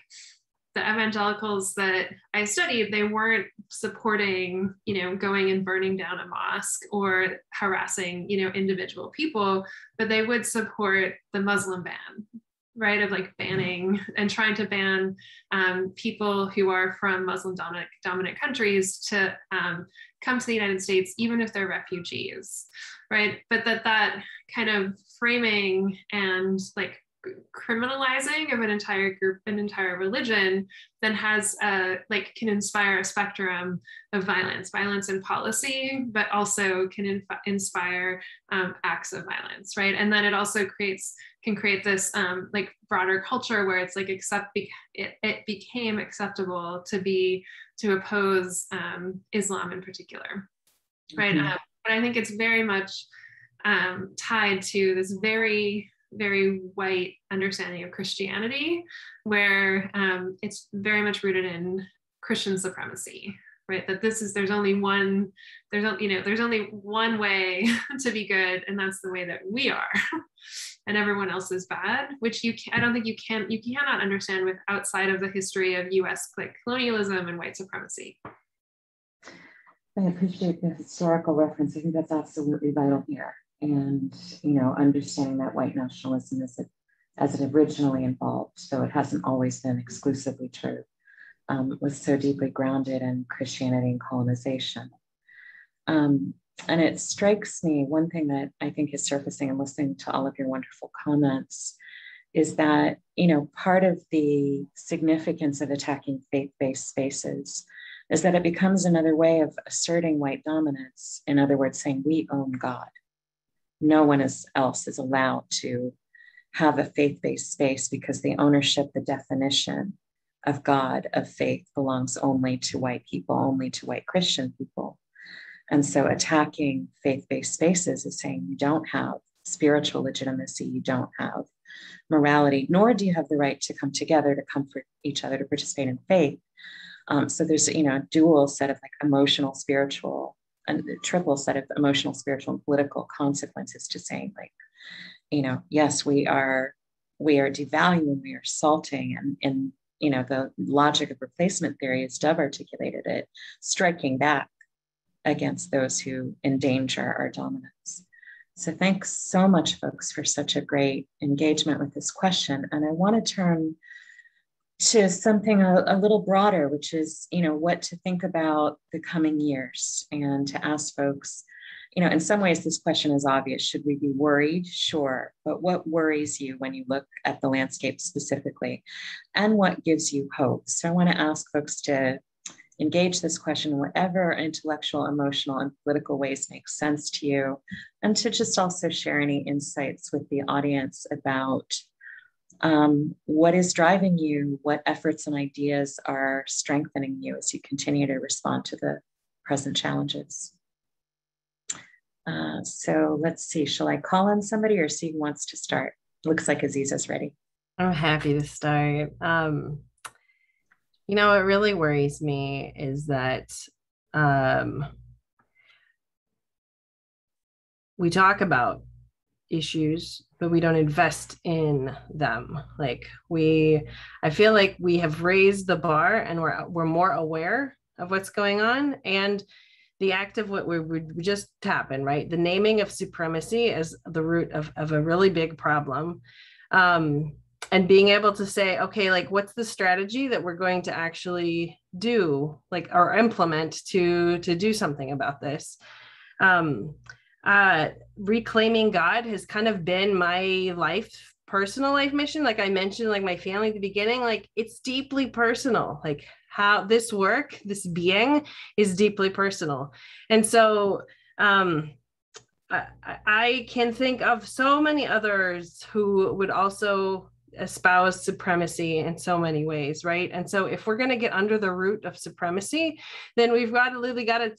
the evangelicals that I studied, they weren't supporting, going and burning down a mosque or harassing, individual people, but they would support the Muslim ban, right? Of like banning and trying to ban people who are from Muslim dominant countries to come to the United States, even if they're refugees, right? But that kind of framing and like criminalizing of an entire group, an entire religion, then has can inspire a spectrum of violence in policy, but also can inspire acts of violence, right? And then it also can create this like broader culture where it's like it became acceptable to oppose Islam in particular, right? Mm-hmm. But I think it's very much tied to this very white understanding of Christianity, where it's very much rooted in Christian supremacy, right? That there's only one way to be good, and that's the way that we are, and everyone else is bad. Which I don't think you cannot understand with outside of the history of U.S. like colonialism and white supremacy. I appreciate the historical reference. I think that's absolutely vital here. And, understanding that white nationalism as it originally evolved, so it hasn't always been exclusively true, was so deeply grounded in Christianity and colonization. And it strikes me, one thing that I think is surfacing and listening to all of your wonderful comments is that, part of the significance of attacking faith-based spaces is that it becomes another way of asserting white dominance. In other words, saying we own God. No one else is allowed to have a faith-based space because the ownership, the definition of God, of faith, belongs only to white people, only to white Christian people. And so attacking faith-based spaces is saying you don't have spiritual legitimacy, you don't have morality, nor do you have the right to come together to comfort each other, to participate in faith. So there's a dual set of like emotional, spiritual, and a triple set of emotional, spiritual, and political consequences to saying like, yes, we are devaluing, we are salting, and the logic of replacement theory, as Dove articulated it, striking back against those who endanger our dominance. So thanks so much, folks, for such a great engagement with this question. And I want to turn to something a little broader, which is, what to think about the coming years, and to ask folks, in some ways this question is obvious. Should we be worried? Sure. But what worries you when you look at the landscape specifically, and what gives you hope? So I want to ask folks to engage this question in whatever intellectual, emotional, and political ways make sense to you, and to just also share any insights with the audience about what is driving you, what efforts and ideas are strengthening you as you continue to respond to the present challenges. So let's see, shall I call on somebody or see who wants to start? Looks like Aziza's ready. I'm happy to start. What really worries me is that we talk about issues, but we don't invest in them. I feel like we have raised the bar, and we're more aware of what's going on, and the act of what we just happened, right? The naming of supremacy as the root of a really big problem, and being able to say, okay, like, what's the strategy that we're going to actually do, or implement to do something about this? Reclaiming God has kind of been my personal life mission. Like I mentioned, like my family at the beginning, like it's deeply personal, like how this work, this being is deeply personal. And so I can think of so many others who would also espouse supremacy in so many ways, right? And so if we're going to get under the root of supremacy, then we've got to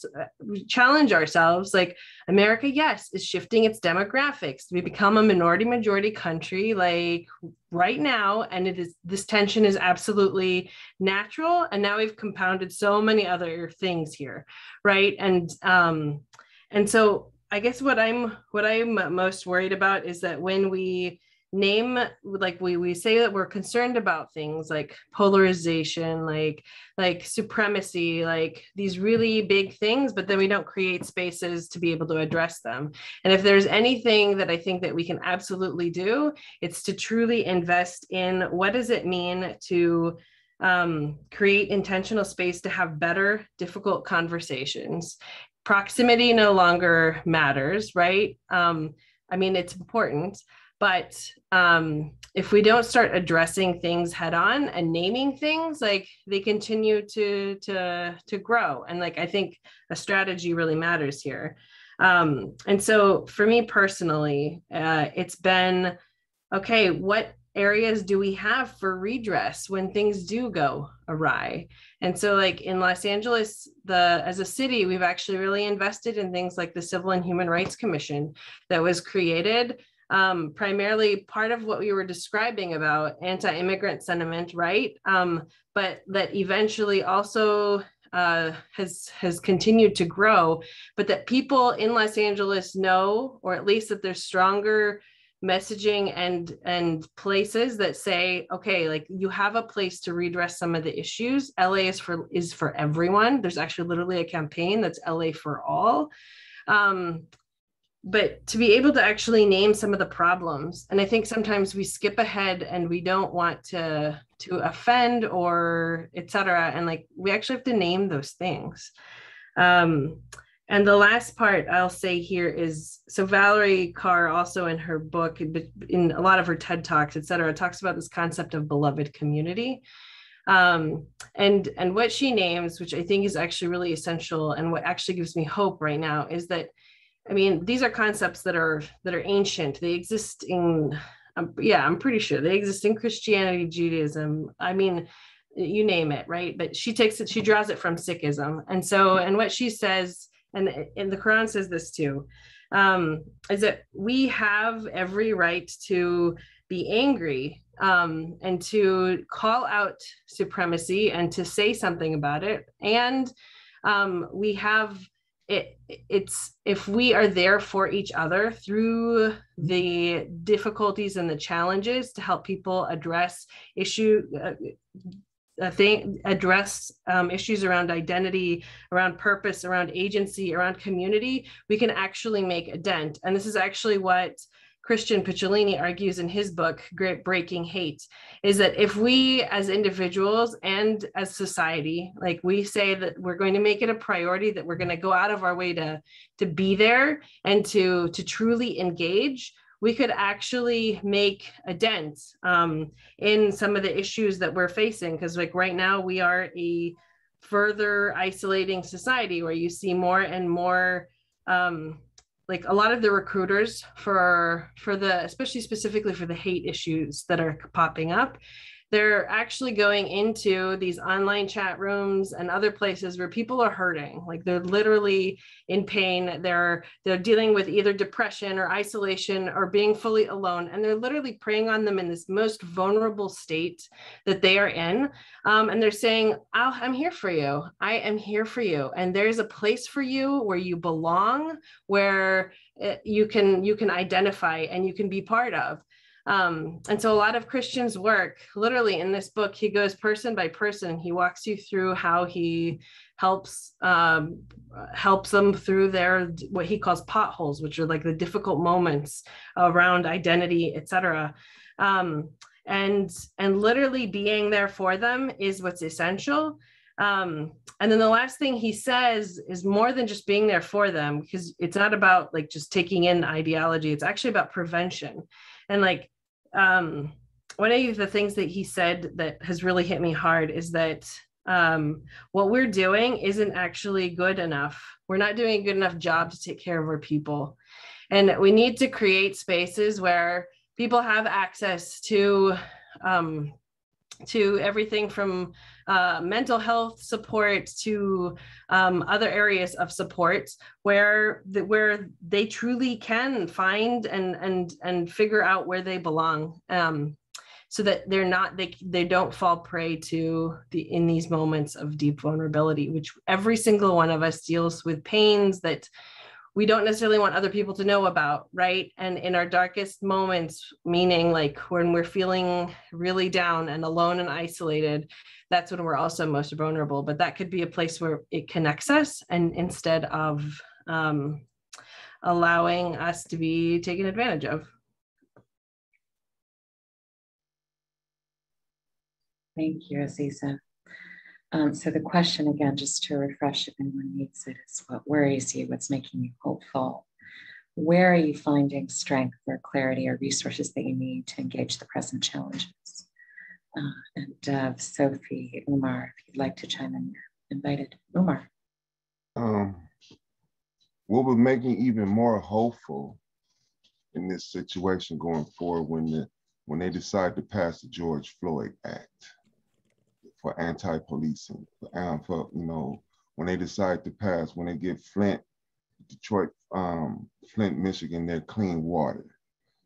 challenge ourselves. Like, America, yes, is shifting its demographics. We become a minority majority country like right now, and this tension is absolutely natural. And now we've compounded so many other things here, right? And so I guess what I'm most worried about is that when we name, like we say that we're concerned about things like polarization, like supremacy, like these really big things, but then we don't create spaces to be able to address them. And if there's anything that I think that we can absolutely do, it's to truly invest in what does it mean to create intentional space to have better, difficult conversations. Proximity no longer matters, right? I mean, it's important, but if we don't start addressing things head on and naming things, like they continue to grow. And like, I think a strategy really matters here. And so for me personally, it's been, okay, what areas do we have for redress when things do go awry? And so like in Los Angeles, as a city, we've actually really invested in things like the Civil and Human Rights Commission that was created primarily part of what we were describing about anti-immigrant sentiment, right? But that eventually also has continued to grow, but that people in Los Angeles know, or at least that there's stronger messaging and places that say, okay, like you have a place to redress some of the issues. LA is for everyone. There's actually literally a campaign that's LA for all. But to be able to actually name some of the problems, and I think sometimes we skip ahead and we don't want to offend or et cetera, and like we actually have to name those things. And the last part I'll say here is, so Valerie Carr also in her book, in a lot of her TED Talks, et cetera, talks about this concept of beloved community. And what she names, which I think is actually really essential, and what actually gives me hope right now, is that, I mean, these are concepts that are ancient. They exist in, I'm pretty sure they exist in Christianity, Judaism. I mean, you name it, right? But she draws it from Sikhism. And so, and what she says, and the Quran says this too, is that we have every right to be angry and to call out supremacy and to say something about it. And we have it's if we are there for each other through the difficulties and the challenges to help people address issues around identity, around purpose, around agency, around community, we can actually make a dent. And this is actually what Christian Picciolini argues in his book, Breaking Hate, is that if we as individuals and as society, like we say that we're going to make it a priority, that we're going to go out of our way to be there and to truly engage, we could actually make a dent in some of the issues that we're facing. Because like right now we are a further isolating society where you see more and more like a lot of the recruiters for the, especially specifically for the hate issues that are popping up, they're actually going into these online chat rooms and other places where people are hurting. Like they're literally in pain. They're dealing with either depression or isolation or being fully alone. And they're literally preying on them in this most vulnerable state that they are in. And they're saying, I'm here for you. I am here for you. And there's a place for you where you belong, where you can identify and you can be part of. And so a lot of Christians work literally in this book. He goes person by person. He walks you through how he helps them through their, what he calls potholes, which are like the difficult moments around identity, et cetera. And literally being there for them is what's essential. And then the last thing he says is more than just being there for them, because it's not about like just taking in ideology. It's actually about prevention. And like, one of the things that he said that has really hit me hard is that what we're doing isn't actually good enough. We're not doing a good enough job to take care of our people. And we need to create spaces where people have access to everything from mental health support to other areas of support where they truly can find and figure out where they belong, so that they don't fall prey to in these moments of deep vulnerability, which every single one of us deals with pains that we don't necessarily want other people to know about, right? And in our darkest moments, meaning like when we're feeling really down and alone and isolated, that's when we're also most vulnerable. But that could be a place where it connects us, and instead of allowing us to be taken advantage of. Thank you, Aziza. So the question again, just to refresh if anyone needs it, is what worries you? What's making you hopeful? Where are you finding strength or clarity or resources that you need to engage the present challenges? And Sophie, Umar, if you'd like to chime in, you're invited. Umar. What would make me even more hopeful in this situation going forward when they decide to pass the George Floyd Act for anti-policing, for when they decide to pass, when they give Detroit, Flint, Michigan, their clean water.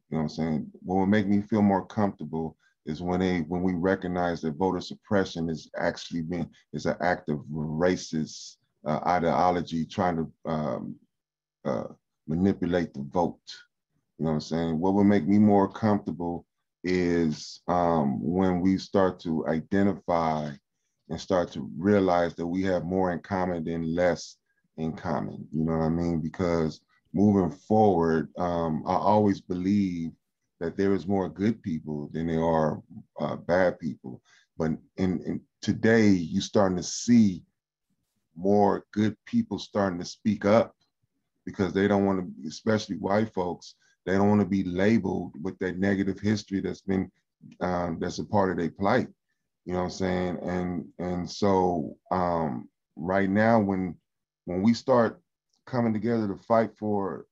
You know what I'm saying? What would make me feel more comfortable is when we recognize that voter suppression is actually is an act of racist ideology trying to manipulate the vote. You know what I'm saying? What would make me more comfortable is when we start to identify and start to realize that we have more in common than less in common. You know what I mean? Because moving forward, I always believe that there is more good people than there are bad people. But in today, you're starting to see more good people starting to speak up because they don't want to, especially white folks, they don't want to be labeled with that negative history that's been, that's a part of their plight. You know what I'm saying? And so right now, when we start coming together to fight for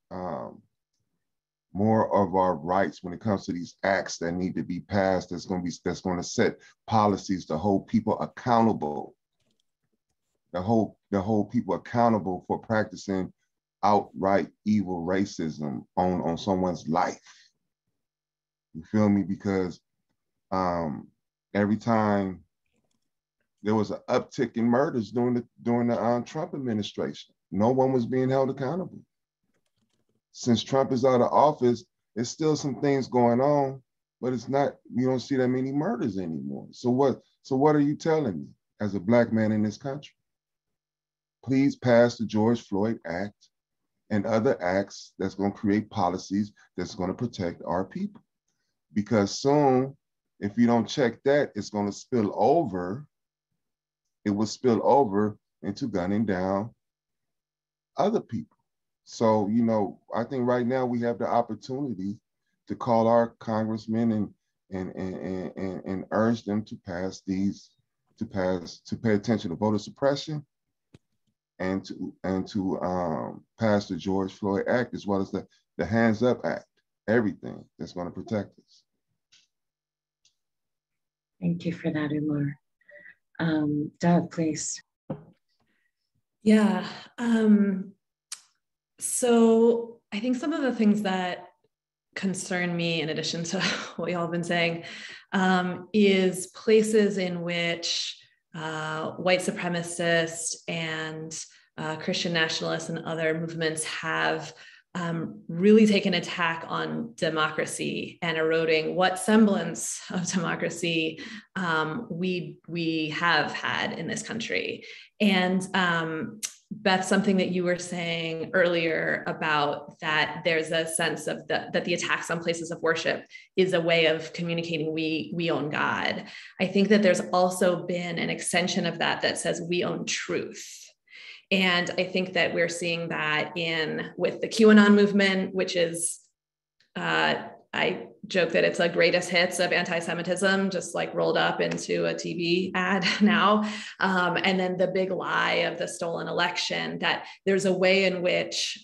more of our rights when it comes to these acts that need to be passed, that's going to set policies to hold people accountable, to hold people accountable for practicing outright evil racism on someone's life. You feel me? Because every time there was an uptick in murders during the Trump administration, no one was being held accountable. Since Trump is out of office, there's still some things going on, but it's not, you don't see that many murders anymore. So what are you telling me as a Black man in this country? Please pass the George Floyd Act and other acts that's going to create policies that's going to protect our people. Because soon, if you don't check that, it's going to spill over. It will spill over into gunning down other people. So, I think right now we have the opportunity to call our congressmen and urge them to pay attention to voter suppression and to pass the George Floyd Act, as well as the Hands Up Act, everything that's going to protect us. Thank you for that, Umar. Doug, please. Yeah. So I think some of the things that concern me, in addition to what y'all have been saying, is places in which white supremacists and Christian nationalists and other movements have really taken attack on democracy and eroding what semblance of democracy we have had in this country. And Beth, something that you were saying earlier about that there's a sense of that the attacks on places of worship is a way of communicating we own God. I think that there's also been an extension of that says we own truth. And I think that we're seeing that with the QAnon movement, which is, I joke that it's a greatest hits of anti-Semitism, just like rolled up into a TV ad now. And then the big lie of the stolen election, that there's a way in which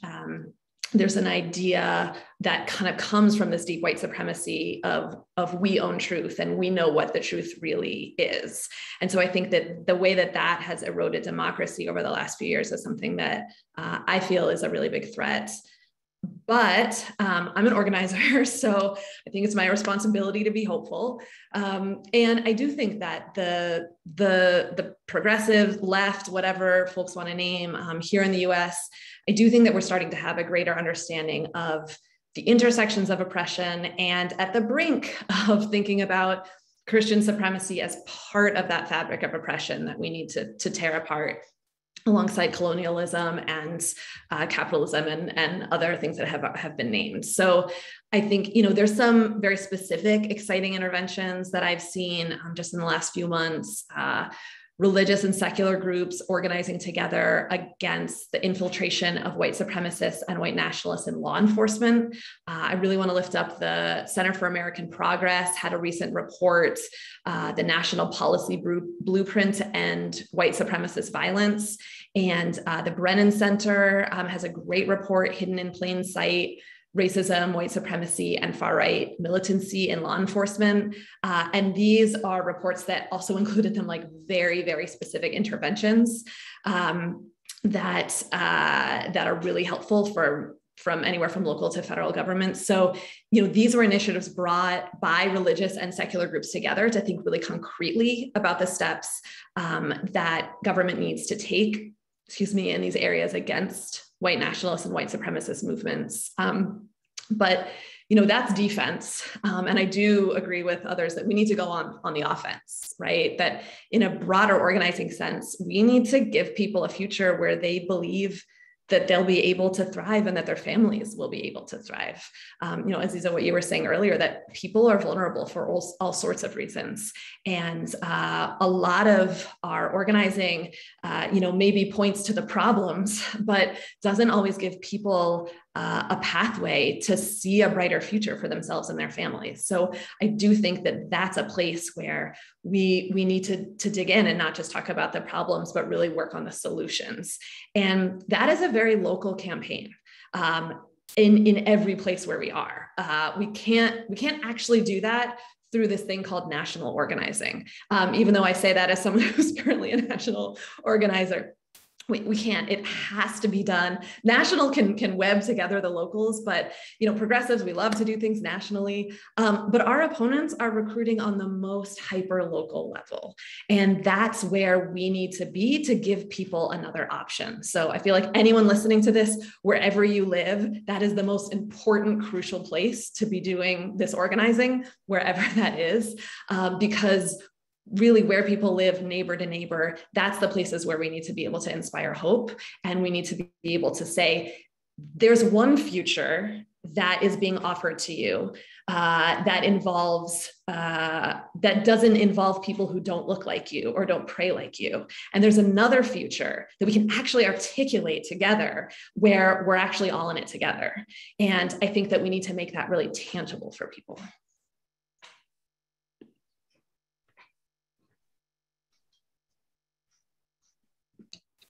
there's an idea that kind of comes from this deep white supremacy of we own truth and we know what the truth really is. And so I think that the way that that has eroded democracy over the last few years is something that I feel is a really big threat. But I'm an organizer, so I think it's my responsibility to be hopeful. And I do think that the progressive left, whatever folks want to name here in the US, I do think that we're starting to have a greater understanding of the intersections of oppression and at the brink of thinking about Christian supremacy as part of that fabric of oppression that we need to tear apart, alongside colonialism and capitalism and other things that have been named. So I think, there's some very specific, exciting interventions that I've seen just in the last few months. Religious and secular groups organizing together against the infiltration of white supremacists and white nationalists in law enforcement. I really want to lift up the Center for American Progress, had a recent report, the National Policy Blueprint to End White Supremacist Violence. And the Brennan Center has a great report, Hidden in Plain Sight: Racism, White Supremacy, and Far-Right Militancy in Law Enforcement. And these are reports that also included them like very, very specific interventions that are really helpful from anywhere from local to federal government. So, these were initiatives brought by religious and secular groups together to think really concretely about the steps that government needs to take, in these areas against white nationalist and white supremacist movements. But that's defense. And I do agree with others that we need to go on the offense, right? That in a broader organizing sense, we need to give people a future where they believe that they'll be able to thrive and that their families will be able to thrive. Aziza, what you were saying earlier, that people are vulnerable for all sorts of reasons. And a lot of our organizing, maybe points to the problems, but doesn't always give people a pathway to see a brighter future for themselves and their families. So I do think that that's a place where we need to dig in and not just talk about the problems, but really work on the solutions. And that is a very local campaign. In every place where we are, we can't actually do that through this thing called national organizing. Even though I say that as someone who's currently a national organizer, we can't. It has to be done. National can web together the locals, but progressives, we love to do things nationally. But our opponents are recruiting on the most hyper local level, and that's where we need to be to give people another option. So I feel like anyone listening to this, wherever you live, that is the most important, crucial place to be doing this organizing, wherever that is, because really where people live, neighbor to neighbor, that's the places where we need to be able to inspire hope. And we need to be able to say, there's one future that is being offered to you that doesn't involve people who don't look like you or don't pray like you. And there's another future that we can actually articulate together where we're actually all in it together. And I think that we need to make that really tangible for people.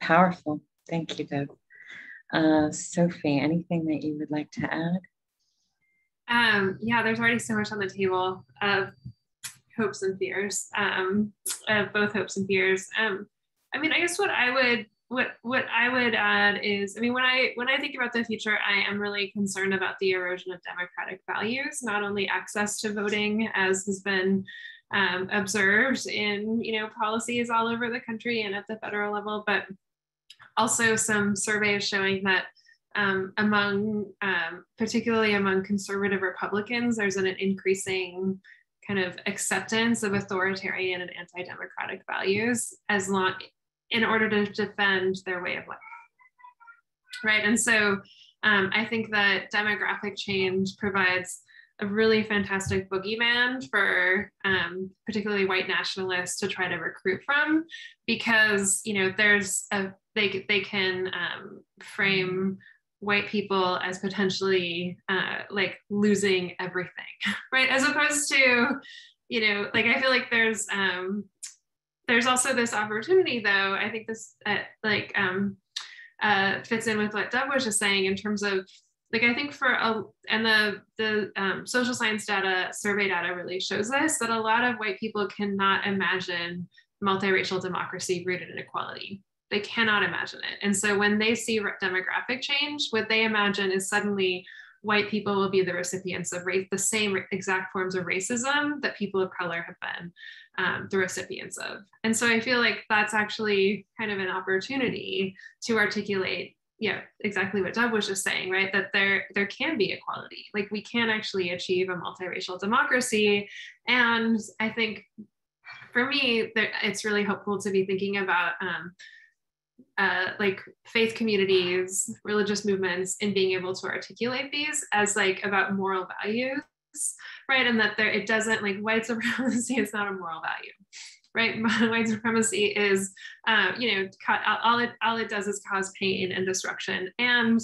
Powerful. Thank you, Deb. Sophie, anything that you would like to add? Yeah, there's already so much on the table of hopes and fears, both hopes and fears. I guess what I would add is, when I think about the future, I am really concerned about the erosion of democratic values, not only access to voting, as has been observed in policies all over the country and at the federal level, but also some surveys showing that particularly among conservative Republicans, there's an increasing kind of acceptance of authoritarian and anti-democratic values in order to defend their way of life, right? And so I think that demographic change provides a really fantastic boogeyman for particularly white nationalists to try to recruit from, because they can frame white people as potentially like losing everything, right? As opposed to, I feel like there's also this opportunity, though. I think this fits in with what Deb was just saying in terms of like I think and the social science data, survey data really shows this, that a lot of white people cannot imagine multiracial democracy rooted in equality. They cannot imagine it. And so when they see demographic change, what they imagine is suddenly white people will be the recipients of the same exact forms of racism that people of color have been the recipients of. And so I feel like that's actually kind of an opportunity to articulate, yeah, exactly what Deb was just saying, right? That there can be equality. Like we can actually achieve a multiracial democracy. And I think for me, it's really helpful to be thinking about like faith communities, religious movements, and being able to articulate these as like about moral values, right? And that it doesn't, like white supremacy is not a moral value, right? White supremacy is, all it does is cause pain and destruction. And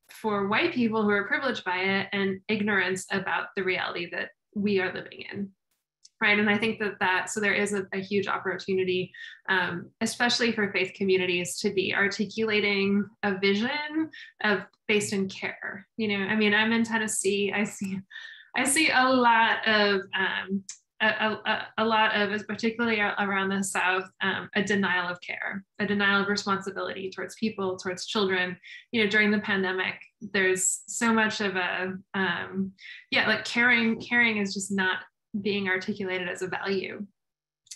for white people who are privileged by it, and ignorance about the reality that we are living in. Right. And I think so there is a huge opportunity, especially for faith communities, to be articulating a vision based in care. I mean, I'm in Tennessee. I see a lot of, particularly around the South, a denial of care, a denial of responsibility towards people, towards children. During the pandemic, there's so much of like caring is just not being articulated as a value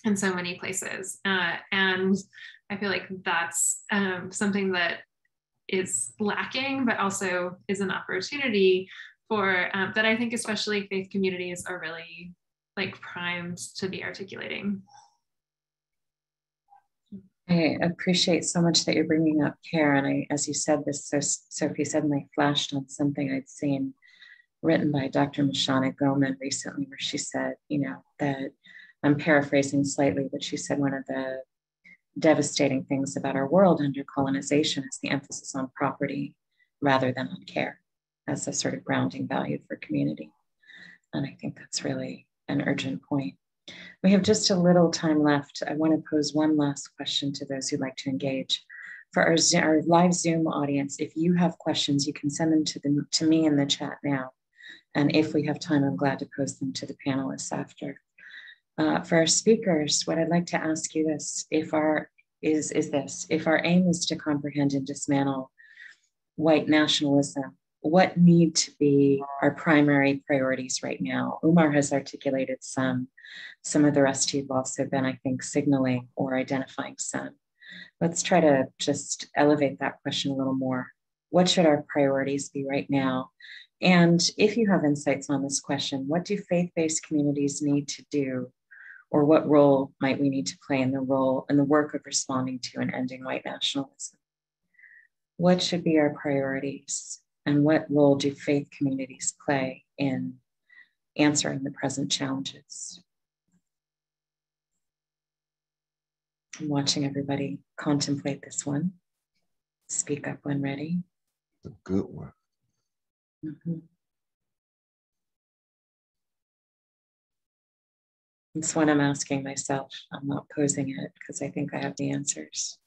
in so many places. And I feel like that's something that is lacking, but also is an opportunity for, that I think especially faith communities are really like primed to be articulating. I appreciate so much that you're bringing up care. And as you said this, so Sophie suddenly flashed on something I'd seen written by Dr. Mashana Goman recently, where she said, that I'm paraphrasing slightly, but she said one of the devastating things about our world under colonization is the emphasis on property rather than on care as a sort of grounding value for community. And I think that's really an urgent point. We have just a little time left. I want to pose one last question to those who'd like to engage. For our live Zoom audience, if you have questions, you can send them to me in the chat now. And if we have time, I'm glad to pose them to the panelists after. For our speakers, what I'd like to ask you if our aim is to comprehend and dismantle white nationalism, what need to be our primary priorities right now? Umar has articulated some of the rest you've also been, I think, signaling or identifying some. Let's try to just elevate that question a little more. What should our priorities be right now? And if you have insights on this question, what do faith-based communities need to do, or what role might we need to play in the work of responding to and ending white nationalism? What should be our priorities, and what role do faith communities play in answering the present challenges? I'm watching everybody contemplate this one. Speak up when ready. A good one. Mm-hmm. It's one I'm asking myself. I'm not posing it because I think I have the answers.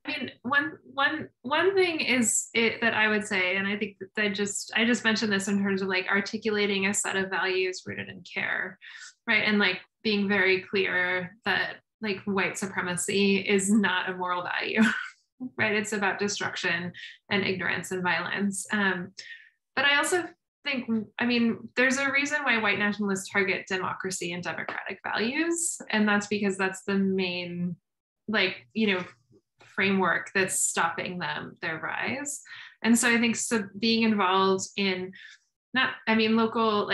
I mean, one thing is that I would say, and I think that I just mentioned this in terms of like articulating a set of values rooted in care, right? And like being very clear that like white supremacy is not a moral value, right? It's about destruction and ignorance and violence. But I also think, I mean, there's a reason why white nationalists target democracy and democratic values. And that's because that's the main, like, framework that's stopping their rise. And so I think being involved in local,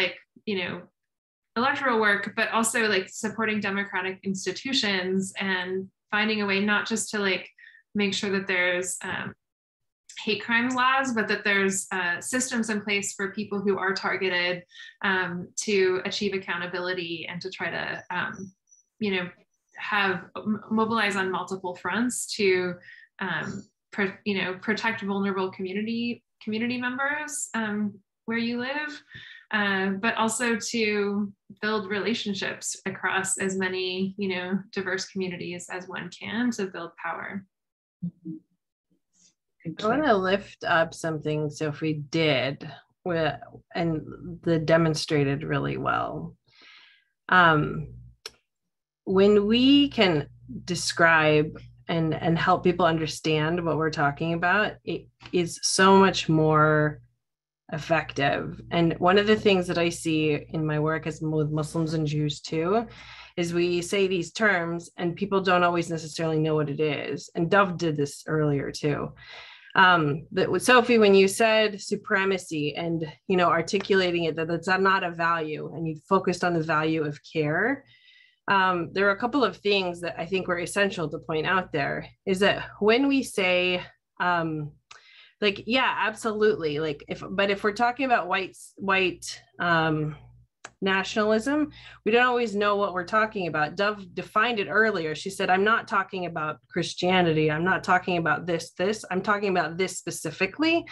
electoral work, but also like supporting democratic institutions and finding a way not just to like make sure that there's hate crimes laws, but that there's systems in place for people who are targeted to achieve accountability and to try to, mobilize on multiple fronts to, protect vulnerable community members where you live, but also to build relationships across as many, diverse communities as one can to build power. Mm-hmm. Thank I want to lift up something Sophie did and the demonstrated really well. When we can describe and help people understand what we're talking about, it is so much more effective. And one of the things that I see in my work as with Muslims and Jews too, is we say these terms and people don't always necessarily know what it is. And Dove did this earlier too. But with Sophie, when you said supremacy and, you know, articulating it, that that's not a value, and you focused on the value of care, there are a couple of things that I think were essential to point out there. Is that when we say, like, yeah, absolutely, like if we're talking about white nationalism, we don't always know what we're talking about. Dove defined it earlier. She said, I'm not talking about Christianity. I'm not talking about this. I'm talking about this specifically.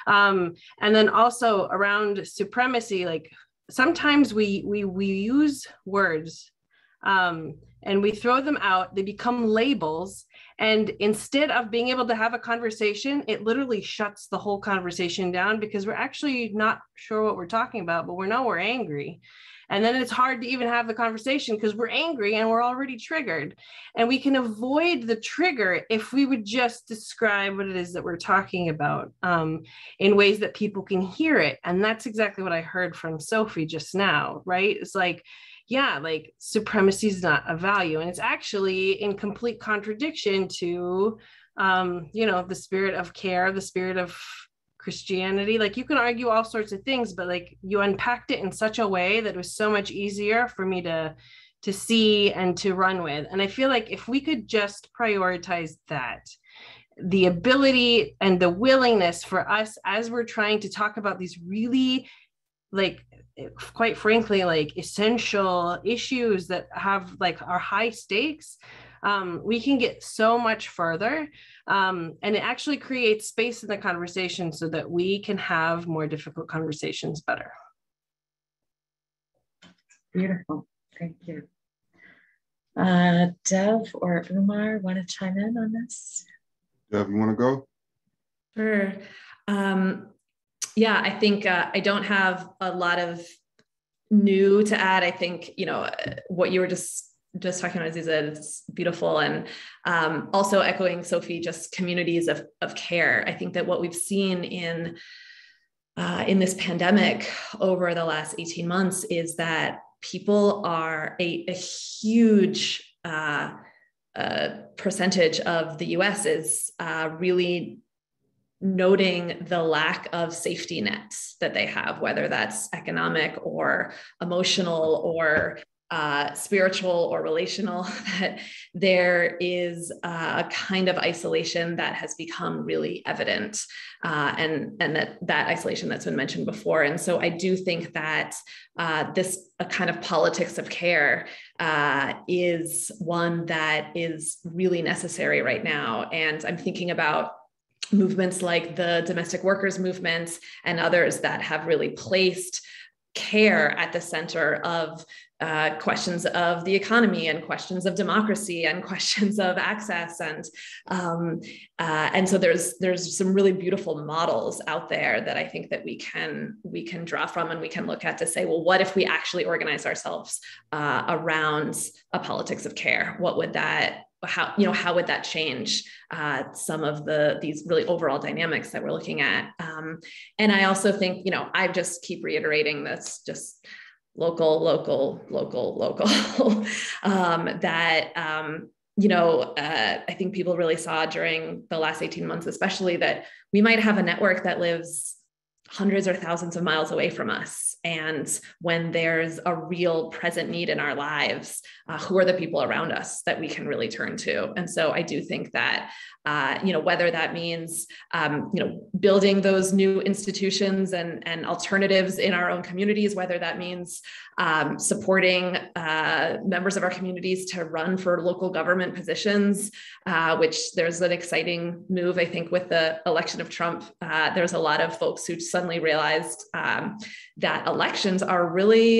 And then also around supremacy, like sometimes we use words and we throw them out, they become labels. And instead of being able to have a conversation, it literally shuts the whole conversation down because we're actually not sure what we're talking about, but we know we're angry. And then it's hard to even have the conversation because we're angry and we're already triggered. And we can avoid the trigger if we would just describe what it is that we're talking about in ways that people can hear it. And that's exactly what I heard from Sophie just now, right? It's like, yeah, like supremacy is not a value. And it's actually in complete contradiction to, you know, the spirit of care, the spirit of Christianity. Like you can argue all sorts of things, but like you unpacked it in such a way that it was so much easier for me to see and to run with. And I feel like if we could just prioritize that, the ability and the willingness for us as we're trying to talk about these really, like, quite frankly, like essential issues that have like are high stakes, we can get so much further. And it actually creates space in the conversation so that we can have more difficult conversations better. Beautiful, thank you. Dev or Umar want to chime in on this? Dev, you want to go? Sure. Yeah, I think I don't have a lot of new to add. I think, you know, what you were just talking about, Aziza, is beautiful. And also echoing Sophie, just communities of care. I think that what we've seen in this pandemic over the last 18 months is that people are a huge percentage of the US is really noting the lack of safety nets that they have, whether that's economic or emotional or spiritual or relational, that there is a kind of isolation that has become really evident, and that isolation that's been mentioned before. And so I do think that this kind of politics of care is one that is really necessary right now. And I'm thinking about movements like the domestic workers movement and others that have really placed care at the center of questions of the economy and questions of democracy and questions of access. And so there's some really beautiful models out there that I think that we can draw from and we can look at to say, well, what if we actually organize ourselves around a politics of care? What would that, how would that change some of these really overall dynamics that we're looking at? And I also think, I just keep reiterating this, just local, that, I think people really saw during the last 18 months, especially, that we might have a network that lives hundreds or thousands of miles away from us. And when there's a real present need in our lives, who are the people around us that we can really turn to? And so I do think that, whether that means, building those new institutions and alternatives in our own communities, whether that means supporting members of our communities to run for local government positions, which there's an exciting move, I think, with the election of Trump. There's a lot of folks who suddenly realized that elections are a really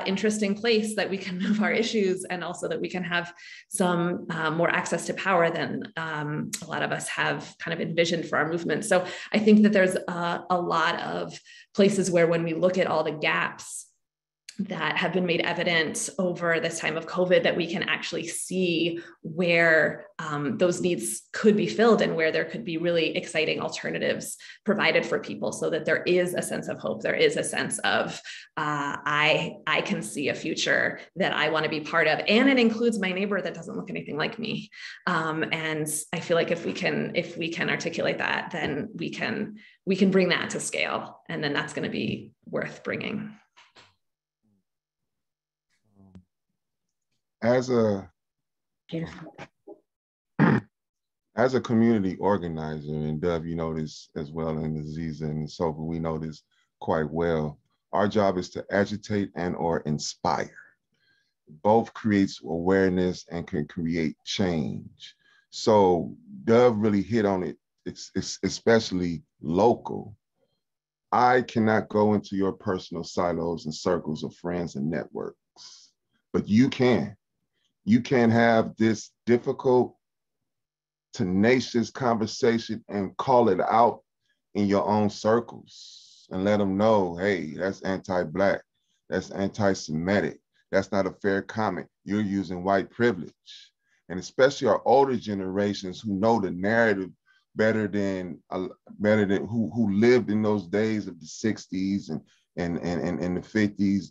interesting place that we can move our issues, and also that we can have some more access to power than a lot of us have kind of envisioned for our movement. So I think that there's a lot of places where, when we look at all the gaps that have been made evident over this time of COVID, that we can actually see where those needs could be filled, and where there could be really exciting alternatives provided for people, so that there is a sense of hope. There is a sense of, I can see a future that I want to be part of. And it includes my neighbor that doesn't look anything like me. And I feel like if we can articulate that, then we can bring that to scale. And then that's going to be worth bringing. As a community organizer, and Dov, you know this as well, and Aziza and Sophie, we know this quite well. Our job is to agitate and or inspire. Both creates awareness and can create change. So Dov really hit on it. It's especially local. I cannot go into your personal silos and circles of friends and networks, but you can. You can have this difficult, tenacious conversation and call it out in your own circles and let them know, hey, that's anti-Black, that's anti-Semitic, that's not a fair comment. You're using white privilege. And especially our older generations who know the narrative better than who lived in those days of the 60s and the 50s.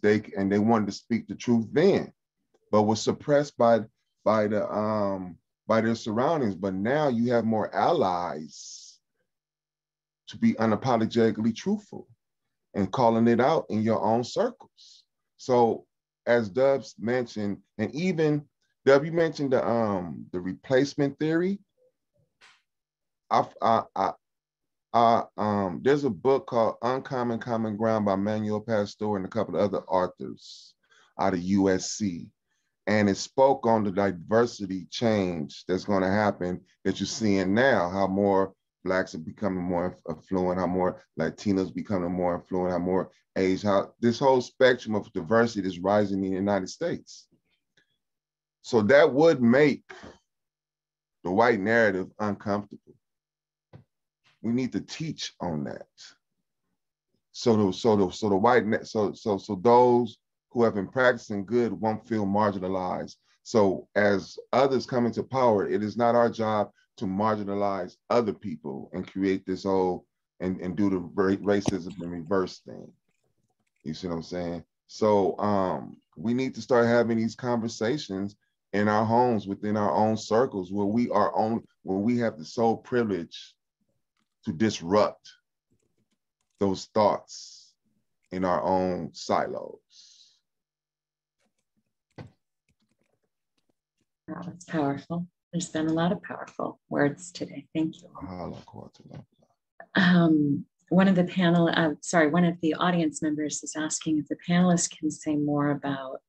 They wanted to speak the truth then, but was suppressed by their surroundings. But now you have more allies to be unapologetically truthful and calling it out in your own circles. So as Dubs mentioned, and even Dub, you mentioned the replacement theory. There's a book called Uncommon Common Ground by Manuel Pastor and a couple of other authors out of USC. And it spoke on the diversity change that's going to happen that you're seeing now, how more Blacks are becoming more affluent, how more Latinos becoming more affluent, how more age, how this whole spectrum of diversity is rising in the United States. So that would make the white narrative uncomfortable. We need to teach on that. So those who have been practicing good won't feel marginalized. So as others come into power, it is not our job to marginalize other people and create this whole and do the racism and reverse thing. You see what I'm saying? So we need to start having these conversations in our homes, within our own circles, where we have the sole privilege to disrupt those thoughts in our own silos. Wow, that's powerful. There's been a lot of powerful words today. Thank you. One of the audience members is asking if the panelists can say more about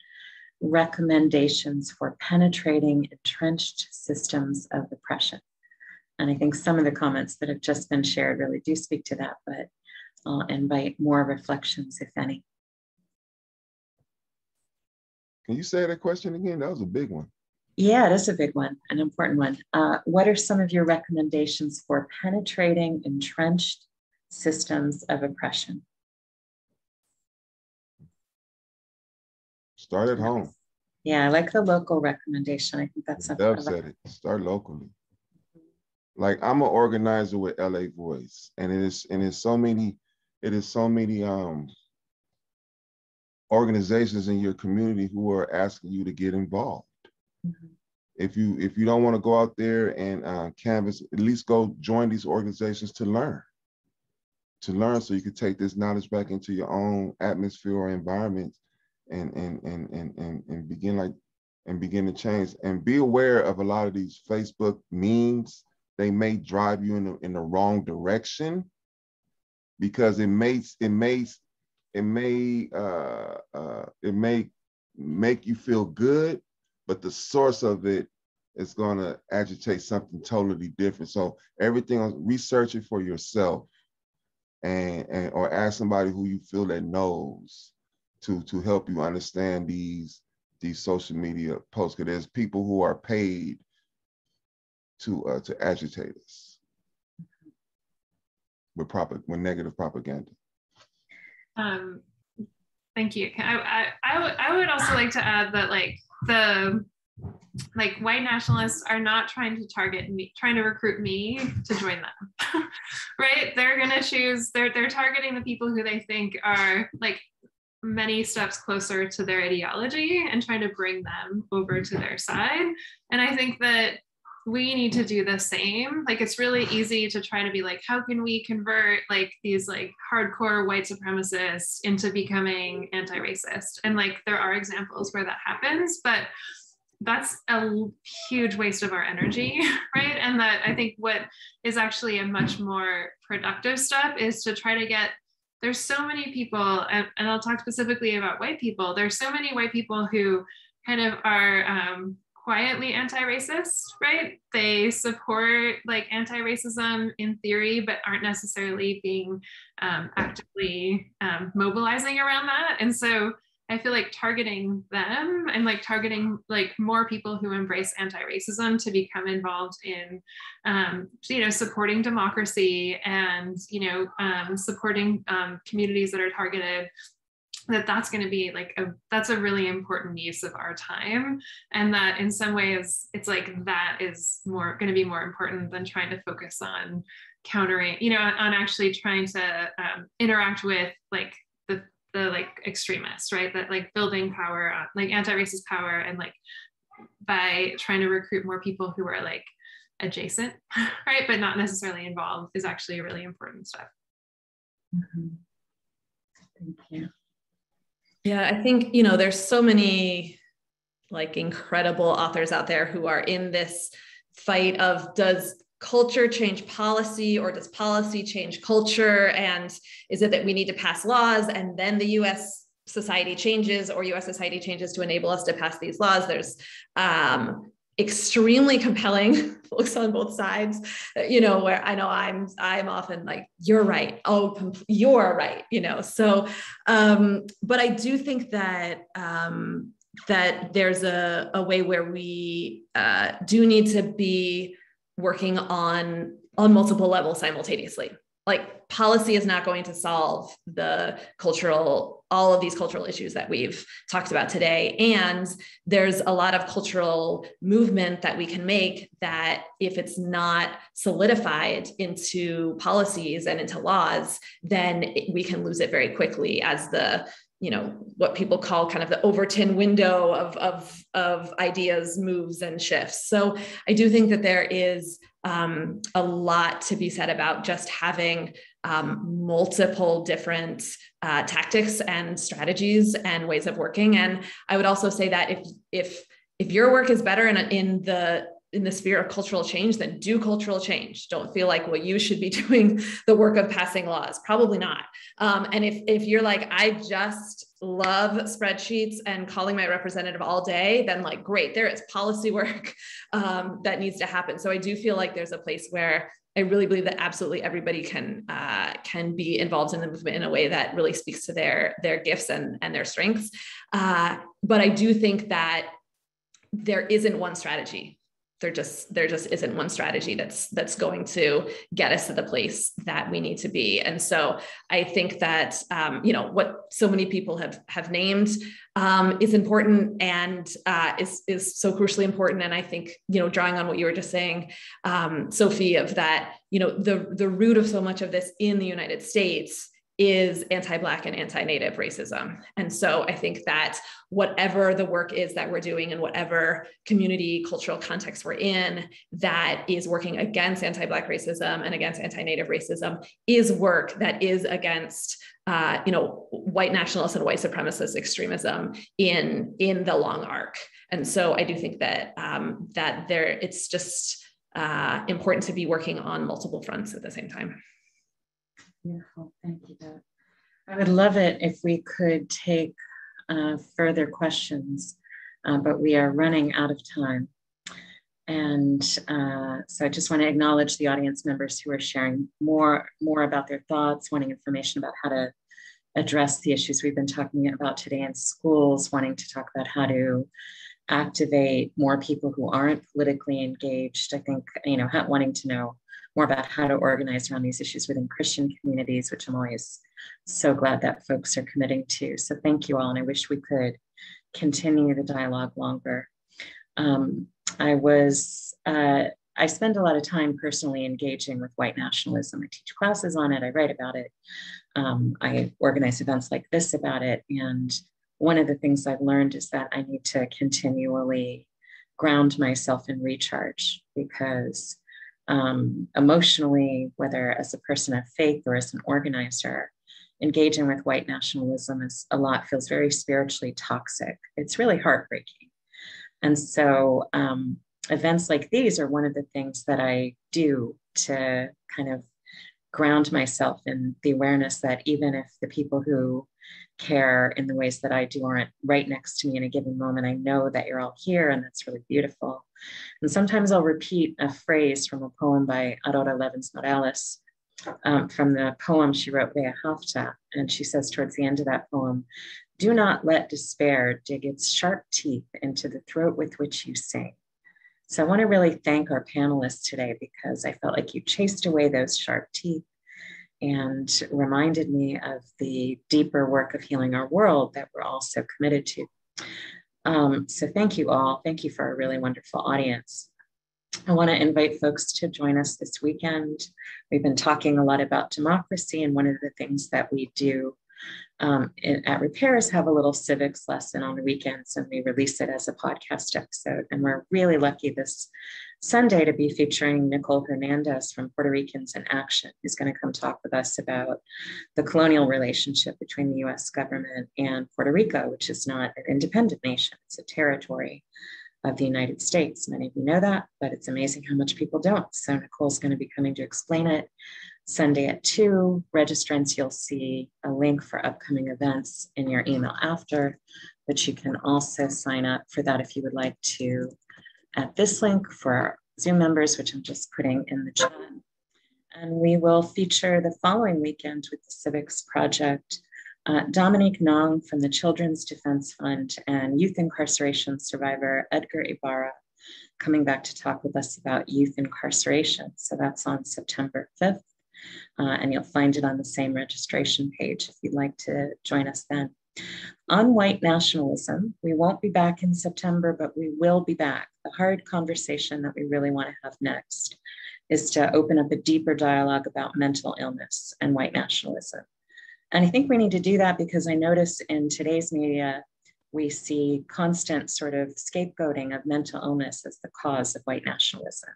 recommendations for penetrating entrenched systems of oppression. And I think some of the comments that have just been shared really do speak to that, but invite more reflections, if any. Can you say that question again? That was a big one. Yeah, it is a big one, an important one. What are some of your recommendations for penetrating entrenched systems of oppression? Start at home. Yeah, I like the local recommendation. I think that's something. Dove said it. Start locally. Like, I'm an organizer with LA Voice, and it is so many organizations in your community who are asking you to get involved. Mm-hmm. If you don't want to go out there and canvas, at least go join these organizations to learn, so you can take this knowledge back into your own atmosphere or environment and begin to change. And be aware of a lot of these Facebook memes. They may drive you in the wrong direction, because it may make you feel good, but the source of it is going to agitate something totally different. So everything, research it for yourself. and or ask somebody who you feel that knows to help you understand these social media posts, because there's people who are paid to agitate us with negative propaganda. Thank you. I would also like to add that white nationalists are not trying to target me, trying to recruit me to join them, right? They're gonna choose, they're targeting the people who they think are like many steps closer to their ideology and trying to bring them over to their side. And I think that we need to do the same. Like, it's really easy to try to be like, how can we convert like these like hardcore white supremacists into becoming anti-racist? And like, there are examples where that happens, but that's a huge waste of our energy, right? And that I think what is actually a much more productive step is to try to get, there's so many people, and I'll talk specifically about white people, there's so many white people who kind of are quietly anti-racist, right? They support like anti-racism in theory, but aren't necessarily being actively mobilizing around that. And so I feel like targeting them and like targeting like more people who embrace anti-racism to become involved in, supporting democracy and, supporting communities that are targeted, that's going to be like that's a really important use of our time. And that in some ways, it's like that is going to be more important than trying to focus on countering, on actually trying to interact with like the like extremists, right? That like building power, like anti-racist power, and like by trying to recruit more people who are like adjacent, right? But not necessarily involved is actually a really important step. Mm-hmm. Thank you. Yeah, I think, there's so many like incredible authors out there who are in this fight of, does culture change policy, or does policy change culture? And is it that we need to pass laws and then the US society changes, or US society changes to enable us to pass these laws? There's extremely compelling books on both sides, where I know I'm often like, you're right. Oh, you're right. So, but I do think that, that there's a way where we do need to be working on multiple levels simultaneously. Like, policy is not going to solve all of these cultural issues that we've talked about today. And there's a lot of cultural movement that we can make that, if it's not solidified into policies and into laws, then we can lose it very quickly as the, what people call kind of the Overton window of ideas moves and shifts. So I do think that there is a lot to be said about just having multiple different tactics and strategies and ways of working. And I would also say that if your work is better in the sphere of cultural change, then do cultural change. Don't feel like, well, you should be doing the work of passing laws. Probably not. And if you're like, I just love spreadsheets and calling my representative all day, then like, great, there is policy work that needs to happen. So I do feel like there's a place where I really believe that absolutely everybody can be involved in the movement in a way that really speaks to their gifts and their strengths. But I do think that there isn't one strategy. There just isn't one strategy that's going to get us to the place that we need to be. And so I think that, what so many people have named is important and is so crucially important. And I think, drawing on what you were just saying, Sophie, of that, the root of so much of this in the United States is anti-Black and anti-Native racism. And so I think that whatever the work is that we're doing in whatever community cultural context we're in that is working against anti-Black racism and against anti-Native racism is work that is against white nationalist and white supremacist extremism in the long arc. And so I do think that it's just important to be working on multiple fronts at the same time. Beautiful, thank you, Beth. I would love it if we could take further questions, but we are running out of time. And so I just want to acknowledge the audience members who are sharing more about their thoughts, wanting information about how to address the issues we've been talking about today in schools, wanting to talk about how to activate more people who aren't politically engaged. I think, wanting to know more about how to organize around these issues within Christian communities, which I'm always so glad that folks are committing to. So thank you all, and I wish we could continue the dialogue longer. I spend a lot of time personally engaging with white nationalism. I teach classes on it, I write about it. I organize events like this about it. And one of the things I've learned is that I need to continually ground myself and recharge, because emotionally, whether as a person of faith or as an organizer, engaging with white nationalism feels very spiritually toxic. It's really heartbreaking. And so events like these are one of the things that I do to kind of ground myself in the awareness that even if the people who care in the ways that I do aren't right next to me in a given moment, I know that you're all here, and that's really beautiful. And sometimes I'll repeat a phrase from a poem by Aurora Levins Morales, from the poem she wrote, Bea Hafta. And she says towards the end of that poem, "Do not let despair dig its sharp teeth into the throat with which you sing." So I want to really thank our panelists today, because I felt like you chased away those sharp teeth and reminded me of the deeper work of healing our world that we're all so committed to. So thank you all. Thank you for a really wonderful audience. I want to invite folks to join us this weekend. We've been talking a lot about democracy, and one of the things that we do at Repair is have a little civics lesson on the weekends, and we release it as a podcast episode. And we're really lucky this Sunday to be featuring Nicole Hernandez from Puerto Ricans in Action, who's going to come talk with us about the colonial relationship between the US government and Puerto Rico, which is not an independent nation, it's a territory of the United States. Many of you know that, but it's amazing how much people don't. So Nicole's going to be coming to explain it Sunday at 2. Registrants, you'll see a link for upcoming events in your email after, but you can also sign up for that if you would like to at this link for our Zoom members, which I'm just putting in the chat. And we will feature the following weekend with the Civics Project, Dominique Nong from the Children's Defense Fund and youth incarceration survivor Edgar Ibarra coming back to talk with us about youth incarceration. So that's on September 5th. And you'll find it on the same registration page if you'd like to join us then. On white nationalism, we won't be back in September, but we will be back. The hard conversation that we really want to have next is to open up a deeper dialogue about mental illness and white nationalism. And I think we need to do that because I notice in today's media, we see constant sort of scapegoating of mental illness as the cause of white nationalism.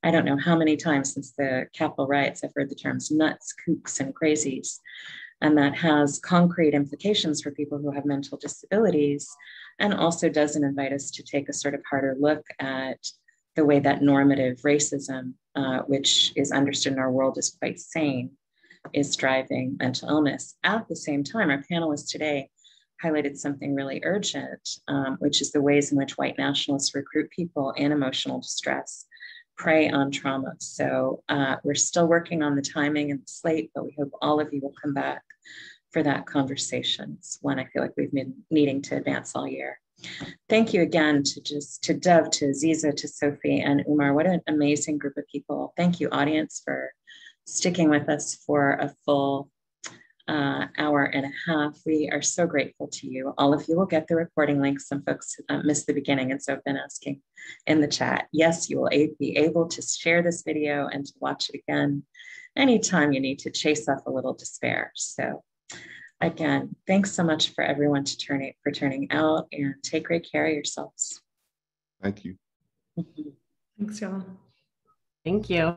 I don't know how many times since the Capitol riots I've heard the terms nuts, kooks, and crazies. And that has concrete implications for people who have mental disabilities, and also doesn't invite us to take a sort of harder look at the way that normative racism, which is understood in our world as quite sane, is driving mental illness. At the same time, our panelists today highlighted something really urgent, which is the ways in which white nationalists recruit people in emotional distress, prey on trauma. So we're still working on the timing and the slate, but we hope all of you will come back for that conversation. It's one I feel like we've been needing to advance all year. Thank you again to Dove, to Aziza, to Sophie, and Umar. What an amazing group of people. Thank you, audience, for sticking with us for a full hour and a half. We are so grateful to you. All of you will get the recording link. Some folks missed the beginning and so have been asking in the chat. Yes, you will be able to share this video and to watch it again anytime you need to chase off a little despair. So again, thanks so much for everyone for turning out, and take great care of yourselves. Thank you. Thanks, y'all. Thank you.